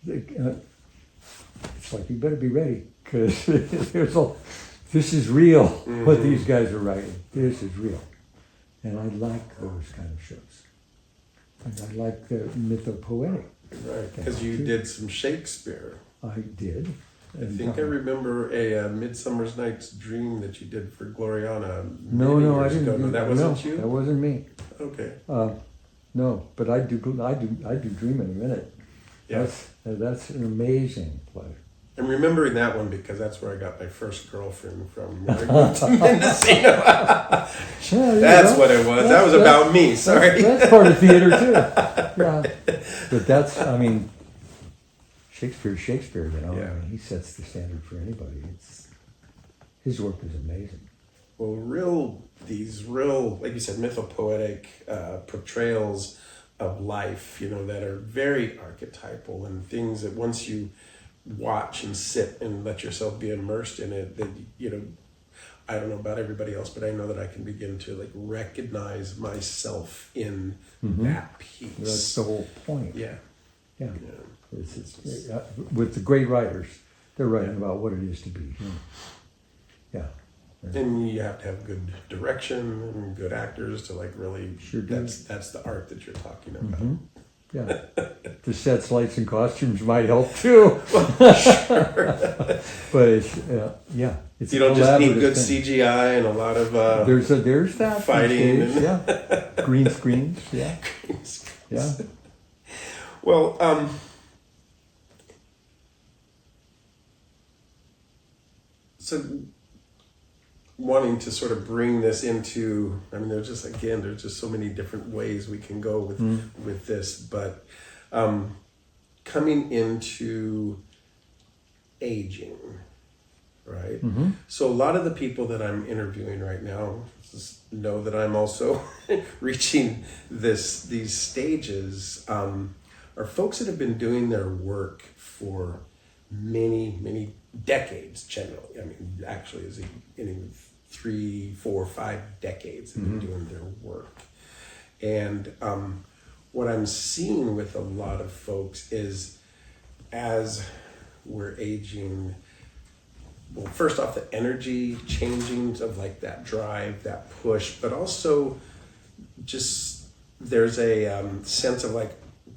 it's like you better be ready because this is real. What these guys are writing. This is real, and I like those kind of shows. And I like the mythopoetic. Right, because you did some Shakespeare. I did. I think I remember a Midsummer's Night's Dream that you did for Gloriana. No, I didn't. No, that wasn't you. That wasn't me. Okay. No, but I do Dream in a Minute. Yeah. That's an amazing play. I'm remembering that one because that's where I got my first girlfriend from. When I moved to Mendocino. That's what it was. That was about me. Sorry. That's part of theater too. Yeah. But that's, Shakespeare, Yeah. he sets the standard for anybody. His work is amazing. Well, these real, like you said, mythopoetic portrayals of life, that are very archetypal and things that once you watch and sit and let yourself be immersed in it, that, I don't know about everybody else, but I know that I can begin to recognize myself in that piece. That's the whole point. Yeah. Yeah. With the great writers, they're writing about what it is to be. Yeah. And you have to have good direction and good actors to really. Sure do. That's the art that you're talking about. Yeah. The sets, lights, and costumes might help too. Sure. But it's It's you don't just need good thing. CGI and a lot of there's that fighting and green screens. Yeah. Green screens. Yeah. Well, so wanting to sort of bring this into, there's just so many different ways we can go with this, but coming into aging, right? So a lot of the people that I'm interviewing right now just know that I'm also reaching these stages, are folks that have been doing their work for many, many decades generally. Actually, is in 3, 4, 5 decades have been doing their work. And what I'm seeing with a lot of folks is as we're aging, well, first off, the energy changing of that drive, that push, but also just there's a sense of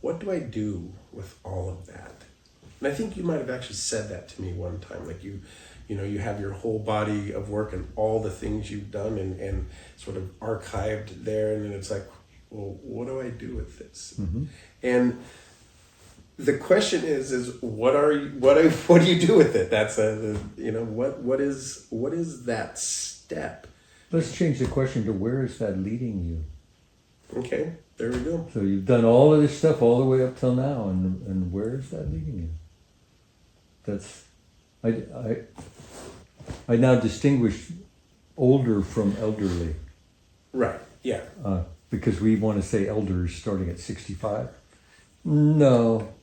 what do I do with all of that? And I think you might have actually said that to me one time, you have your whole body of work and all the things you've done and sort of archived there, and then it's well, what do I do with this? And the question is what do you do with it? That's what is that step? Let's change the question to where is that leading you? Okay, there we go. So you've done all of this stuff all the way up till now, and where is that leading you? That's I now distinguish older from elderly. Right. Yeah. Because we want to say elders starting at 65. No,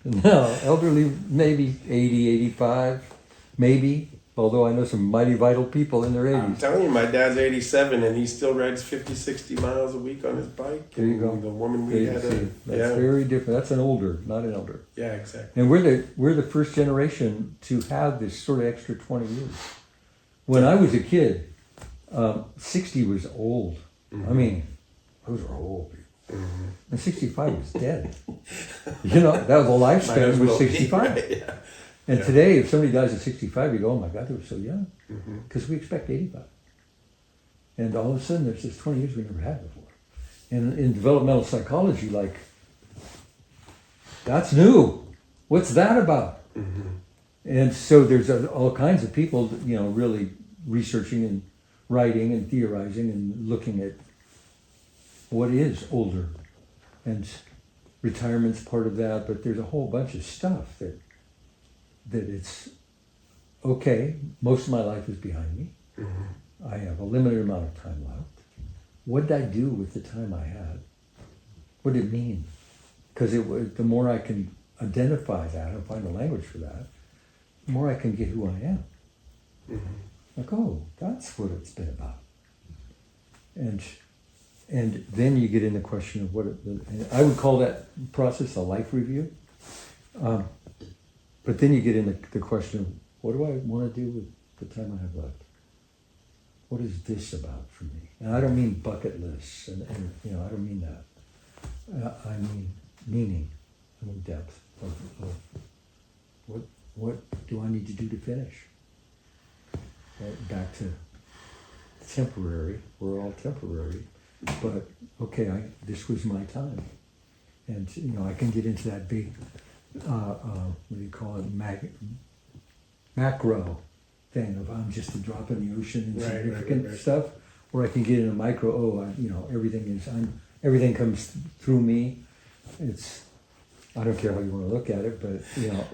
elderly maybe 80, 85, maybe. Although I know some mighty vital people in their 80s. I'm telling you, my dad's 87 and he still rides 50, 60 miles a week on his bike. There you go. The woman we had. That's very different. That's an older, not an elder. Yeah, exactly. And we're the first generation to have this sort of extra 20 years. When I was a kid, 60 was old. I mean, those were old people. And 65 was dead. You know, that was the lifespan was 65. Right, yeah. And today, if somebody dies at 65, you go, oh my God, they were so young. Because we expect 85. And all of a sudden, there's this 20 years we never had before. And in developmental psychology, like, that's new. What's that about? And so there's all kinds of people, you know, really researching and writing and theorizing and looking at what is older. And retirement's part of that, but there's a whole bunch of stuff that it's okay, most of my life is behind me. I have a limited amount of time left. What did I do with the time I had? What did it mean? Because the more I can identify that and find a language for that, the more I can get who I am. Like, oh, that's what it's been about. And then you get in the question of and I would call that process a life review. But then you get in the question of, what do I want to do with the time I have left? What is this about for me? And I don't mean bucket lists, and you know, I don't mean that. I mean meaning, I mean depth of what do I need to do to finish? Back to temporary. We're all temporary, but okay, this was my time, and you know, I can get into that big, what do you call it, macro thing of I'm just a drop in the ocean and significant stuff, or I can get in a micro. You know, everything comes through me. I don't care how you want to look at it, but you know,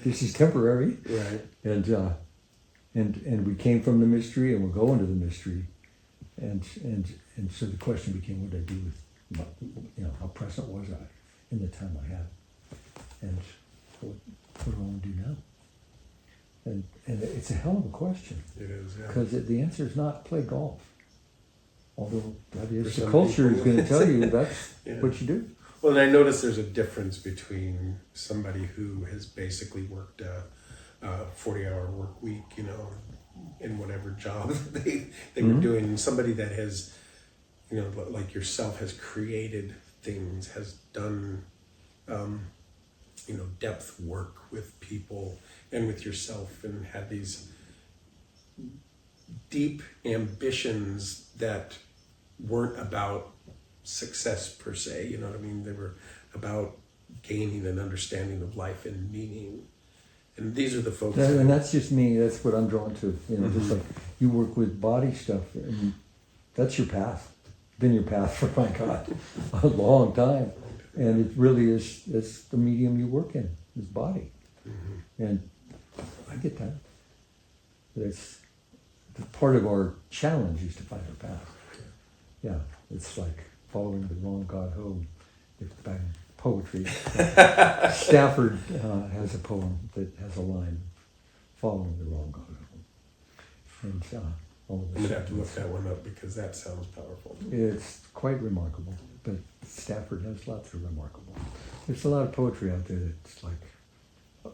this is temporary, Right. And we came from the mystery, and we're going to the mystery, and so the question became, what did I do with, you know, how present was I in the time I had, and what do I want to do now? And it's a hell of a question. It is, yeah. Because the answer is not play golf. Although that is, For the some culture people, is going to tell you that's what you do. Well, and I notice there's a difference between somebody who has basically worked a 40-hour work week, you know, in whatever job they were doing, and somebody that has, you know, like yourself, has created things, has done, you know, depth work with people and with yourself, and had these deep ambitions that weren't about success per se, you know what I mean? They were about gaining an understanding of life and meaning. And these are the folks. And that's just me. That's what I'm drawn to. You know, just like you work with body stuff, and that's your path. Been your path for, my God, a long time. And it really is. It's the medium you work in, is body. And I get that. It's the part of our challenge is to find our path. Yeah, it's like following the wrong God home. It's by poetry. Stafford has a poem that has a line, following the wrong God home. And all of I'm going to have to look that one up because that sounds powerful. It's quite remarkable, but Stafford has lots of remarkable. There's a lot of poetry out there that's like,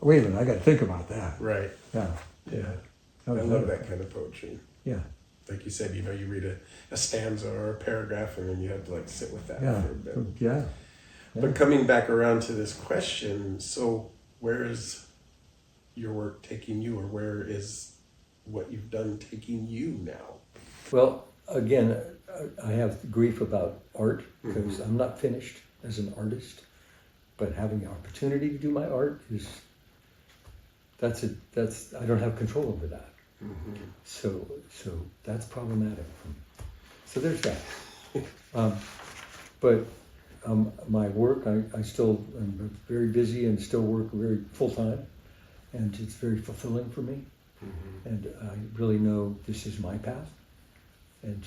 wait a minute, I got to think about that. Right. Yeah. I love that kind of poetry. Yeah. Like you said, you know, you read a stanza or a paragraph, and then you have to like sit with that for a bit. Yeah. But coming back around to this question, so where is your work taking you, or where is what you've done taking you now? Well, again, I have grief about art because I'm not finished as an artist, but having the opportunity to do my art that's I don't have control over that. So that's problematic for me. So there's that. But my work, I still am very busy and still work very full time, and it's very fulfilling for me. And I really know this is my path, and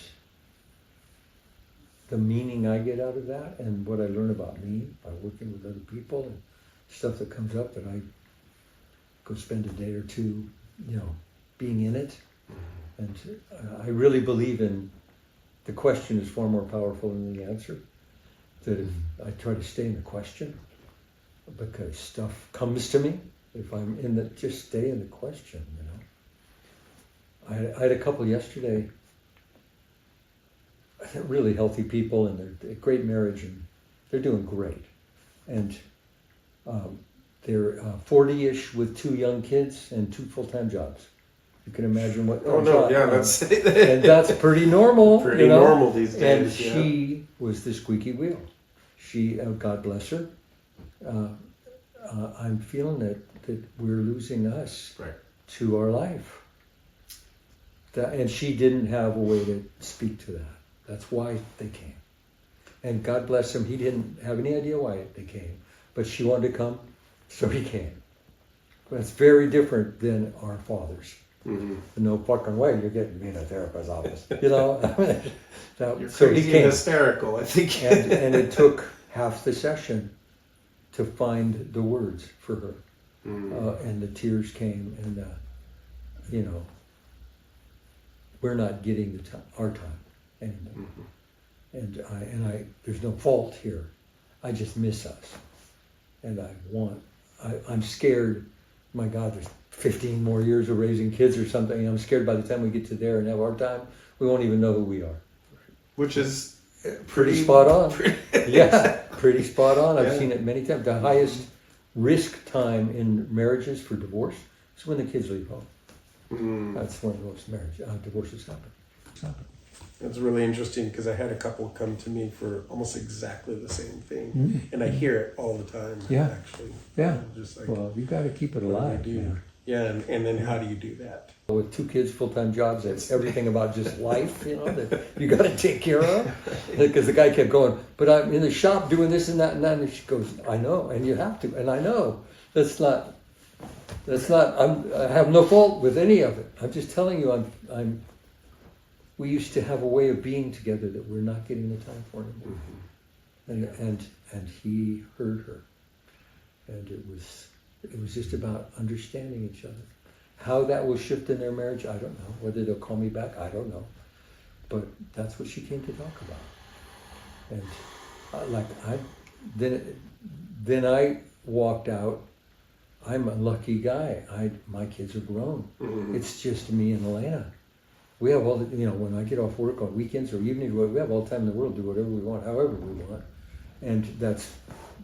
the meaning I get out of that, and what I learn about me by working with other people, and stuff that comes up that I go spend a day or two, you know, being in it. And I really believe in the question is far more powerful than the answer. That if I try to stay in the question, because stuff comes to me, if I'm in the, just stay in the question, you know. I had a couple yesterday they're really healthy people, and they're a great marriage, and they're doing great. And they're 40-ish with 2 young kids and 2 full-time jobs. You can imagine what. And that's pretty normal. Pretty normal these days. And she was the squeaky wheel. She, God bless her. I'm feeling that we're losing us to our life. And she didn't have a way to speak to that. That's why they came. And God bless him, he didn't have any idea why they came. But she wanted to come, so he came. That's very different than our fathers. Mm-hmm. No fucking way you're getting me in a therapist's office. You know? You're crazy and hysterical, I think. and it took half the session to find the words for her. Mm-hmm. And the tears came, and we're not getting our time anymore. Mm-hmm. And I there's no fault here. I just miss us, and I'm scared. My God, there's 15 more years of raising kids or something. I'm scared by the time we get to there and have our time, we won't even know who we are. Which is pretty spot on. Pretty spot on. I've seen it many times. The highest risk time in marriages for divorce is when the kids leave home. Mm. That's when most divorces happen. It's really interesting because I had a couple come to me for almost exactly the same thing, and I hear it all the time. Yeah, actually. Yeah. Just like, well, you got to keep it alive. Yeah, and then how do you do that? With 2 kids, full-time jobs, that's everything about just life, that you got to take care of. Because the guy kept going, but I'm in the shop doing this and that, and she goes, I know, and you have to, and I know. That's not. I have no fault with any of it. I'm just telling you, we used to have a way of being together that we're not getting the time for anymore. Mm-hmm. And he heard her, and it was just about understanding each other. How that will shift in their marriage, I don't know. Whether they'll call me back, I don't know. But that's what she came to talk about. And then I walked out. I'm a lucky guy. My kids are grown. Mm-hmm. It's just me and Elena. We have all the, when I get off work on weekends or evenings, we have all the time in the world to do whatever we want, however we want. And that's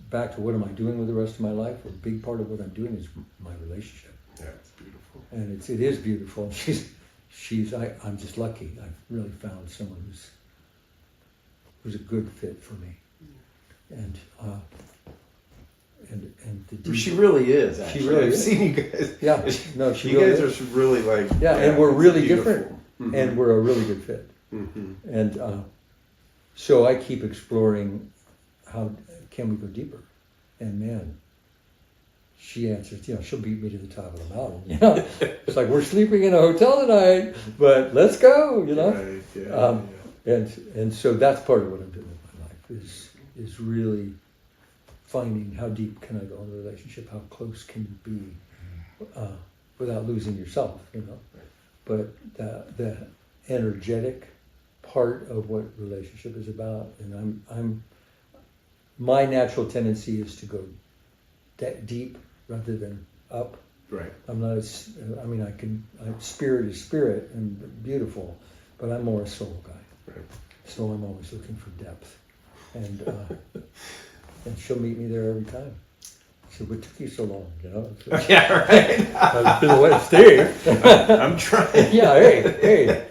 back to what am I doing with the rest of my life? A big part of what I'm doing is my relationship. Yeah, it's beautiful. And it is beautiful. I'm just lucky. I've really found someone who's a good fit for me. And she really is. Actually. She really I've is. seen you guys. Yeah, no, she you really guys is. are really like. Yeah, and we're really beautiful. different, mm-hmm. and we're a really good fit. Mm-hmm. And so I keep exploring how can we go deeper. And man, she answers. She'll beat me to the top of the mountain. It's like we're sleeping in a hotel tonight, but let's go. Right, yeah. And so that's part of what I'm doing with my life is really finding how deep can I go in a relationship, how close can you be without losing yourself, But the energetic part of what relationship is about, and my natural tendency is to go deep rather than up. Right. I'm not. Spirit is spirit and beautiful, but I'm more a soul guy. Right. So I'm always looking for depth, and. And she'll meet me there every time. She said, what took you so long, Yeah, right. I've been away, Steve. I'm trying. Yeah, hey.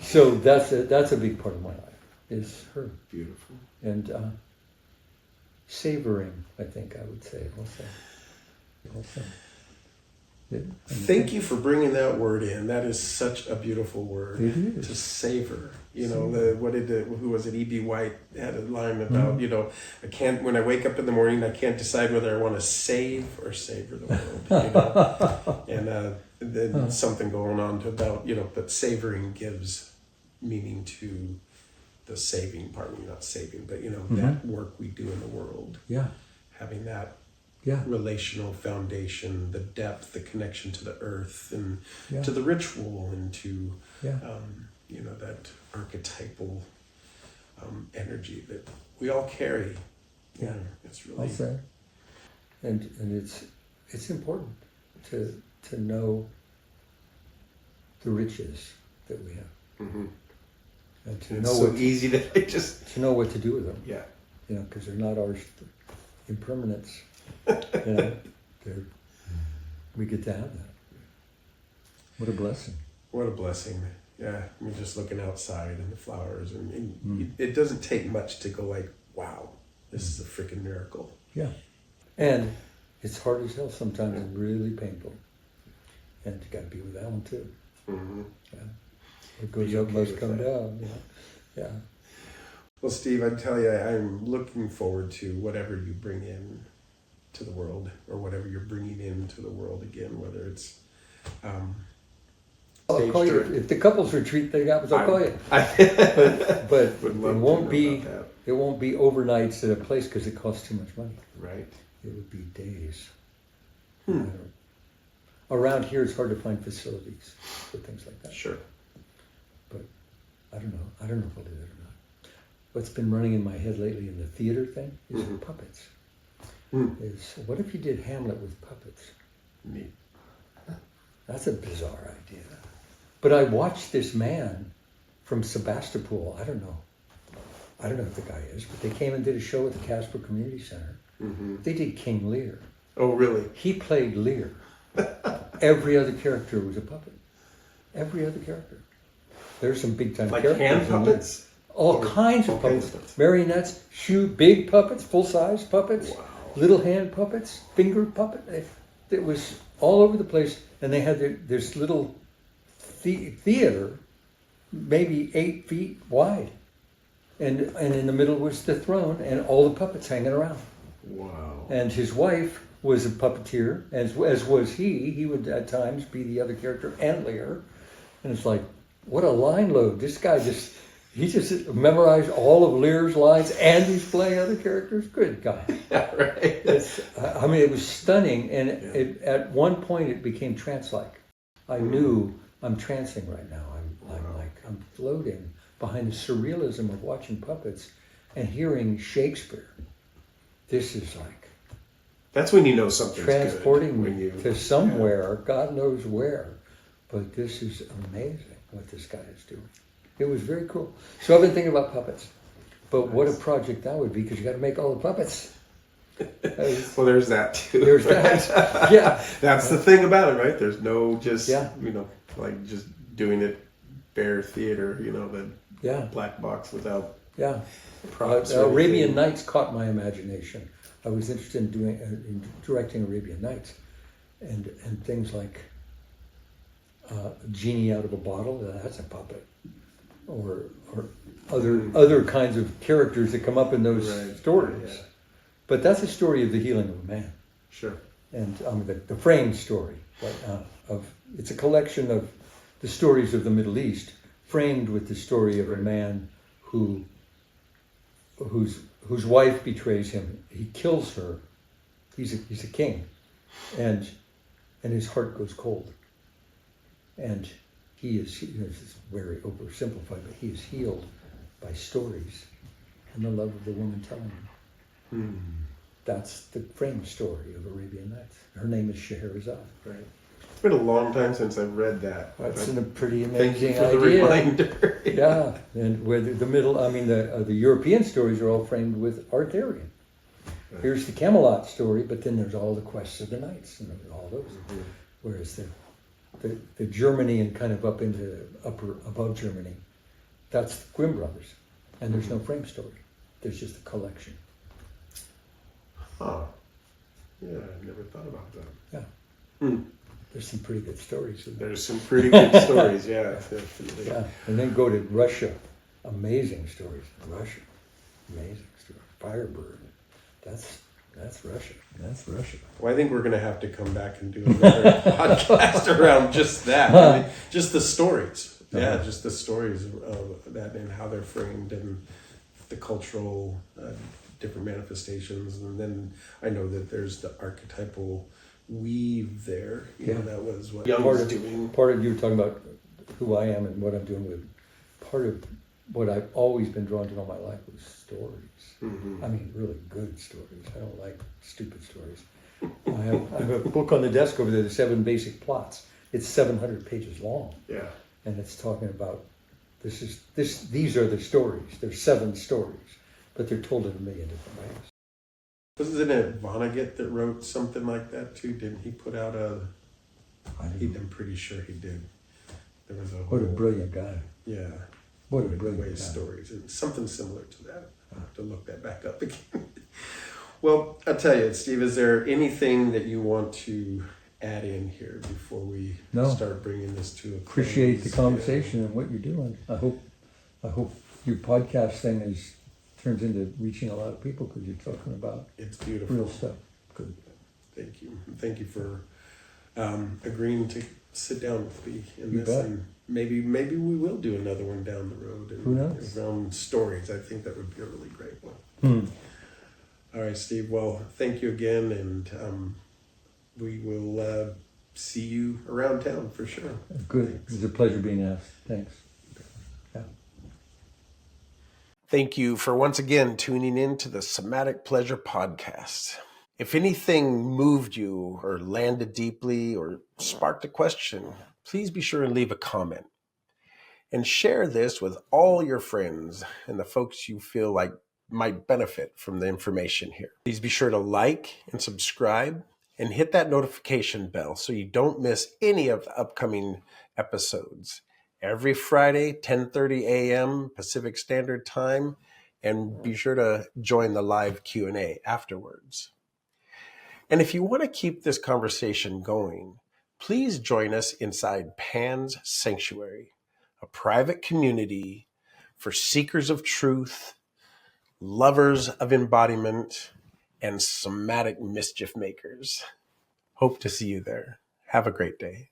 So that's a big part of my life, is her. Beautiful. And savoring, I think I would say also. Thank you for bringing that word in. That is such a beautiful word. It is. To savor. Who was it? E.B. White had a line about, I can't, when I wake up in the morning, I can't decide whether I want to save or savor the world, And then something going on about, but savoring gives meaning to the saving part. Not saving, but, that work we do in the world. Yeah. Having that relational foundation, the depth, the connection to the earth and to the ritual and to, that archetypal energy that we all carry. Yeah, it's really. I'll say. And it's important to know the riches that we have. Mm-hmm. And to It's know so easy that I just... to know what to do with them. Yeah. You know, because they're not our impermanence. You know, we get to have that. What a blessing. What a blessing. Yeah, I mean, just looking outside and the flowers, and it doesn't take much to go like, wow, this is a freaking miracle. Yeah. And it's hard as hell sometimes and really painful. And you got to be with that one too. Mm-hmm. Yeah. What goes up must come down. Yeah. Well, Steve, I tell you, I'm looking forward to whatever you bring in to the world, or whatever you're bringing into the world again, whether it's... I'll call you if the couples retreat thing happens. I'll call you. But it won't be overnights at a place because it costs too much money. Right. It would be days. Around here, it's hard to find facilities for things like that. Sure. But I don't know. I don't know if I'll do that or not. What's been running in my head lately in the theater thing is puppets. Is what if you did Hamlet with puppets? Neat. That's a bizarre idea. But I watched this man from Sebastopol. I don't know who the guy is, but they came and did a show at the Casper Community Center. They did King Lear. Oh, really? He played Lear. Every other character was a puppet. Every other character. There's some big time characters. Like hand puppets? All kinds of puppets. Marionettes, big puppets, full size puppets, little hand puppets, finger puppet. It was all over the place, and they had this little theater, maybe 8 feet wide, and in the middle was the throne, and all the puppets hanging around. Wow! And his wife was a puppeteer, as was he. He would at times be the other character and Lear, and it's like, what a line load! This guy just memorized all of Lear's lines, and he's playing other characters. Good God! Yeah, right. I mean, it was stunning, and at one point it became trance-like. I knew I'm trancing right now. I'm floating behind the surrealism of watching puppets and hearing Shakespeare. This is like that's when you know something's transporting good, me to somewhere, God knows where. But this is amazing what this guy is doing. It was very cool. So I've been thinking about puppets. But what a project that would be, because you got to make all the puppets. Well, there's that too. There's that. Yeah. That's the thing about it, right? There's no just, like just doing it bare theater, the black box without props. Arabian Nights caught my imagination. I was interested in directing Arabian Nights, and things like Genie out of a bottle. That's a puppet, or other kinds of characters that come up in those stories. Yeah. But that's a story of the healing of a man. Sure. And the framed story it's a collection of the stories of the Middle East framed with the story of a man whose wife betrays him. He kills her. He's a king, and his heart goes cold. And he is, it's very oversimplified, but he is healed by stories and the love of the woman telling him. That's the frame story of Arabian Nights. Her name is Scheherazade. Right. It's been a long time since I've read that. That's a pretty amazing idea. The reminder. Yeah, and where the European stories are all framed with Arthurian. Right. Here's the Camelot story, but then there's all the quests of the knights and all those. Whereas the Germany and kind of up into above Germany, that's the Grimm brothers, and there's no frame story. There's just a collection. Huh. Yeah, I never thought about that. Yeah. There's some pretty good stories. There's some pretty good stories, yeah. Definitely. Yeah, and then go to Russia. Amazing stories. Russia. Amazing stories. Firebird. That's Russia. That's Russia. Well, I think we're going to have to come back and do another podcast around just that. I mean, just the stories. Yeah, just the stories of that and how they're framed and the cultural different manifestations. And then I know that there's the archetypal weave there. You know, that was what Young was doing. Part of you were talking about who I am and what I'm doing with. Part of what I've always been drawn to all my life was stories. I mean, really good stories. I don't like stupid stories. I have a book on the desk over there, The 7 Basic Plots. It's 700 pages long. Yeah. And it's talking about These are the stories. There's 7 stories, but they're told in a million different ways. Wasn't it Vonnegut that wrote something like that too? Didn't he put out I'm pretty sure he did. There was What a brilliant guy. Yeah. What a brilliant way guy. stories. It's something similar to that. I'll have to look that back up again. Well, I'll tell you, Steve, is there anything that you want to add in here before we start bringing this to a close? Appreciate the conversation and what you're doing. I hope your podcast thing turns into reaching a lot of people, because you're talking about it's beautiful real stuff. Good. Thank you. Thank you for agreeing to sit down with me in You this. bet. And maybe we will do another one down the road. Who knows? Around stories. I think that would be a really great one. All right, Steve. Well, thank you again, and we will see you around town for sure. Good. Thanks. It was a pleasure being asked. Thanks. Yeah. Thank you for once again tuning in to the Somatic Pleasure Podcast. If anything moved you or landed deeply or sparked a question, please be sure and leave a comment. And share this with all your friends and the folks you feel like might benefit from the information here. Please be sure to like and subscribe and hit that notification bell so you don't miss any of the upcoming episodes. Every Friday, 10:30 a.m. Pacific Standard Time, and be sure to join the live Q&A afterwards. And if you want to keep this conversation going, please join us inside Pan's Sanctuary, a private community for seekers of truth, lovers of embodiment, and somatic mischief makers. Hope to see you there. Have a great day.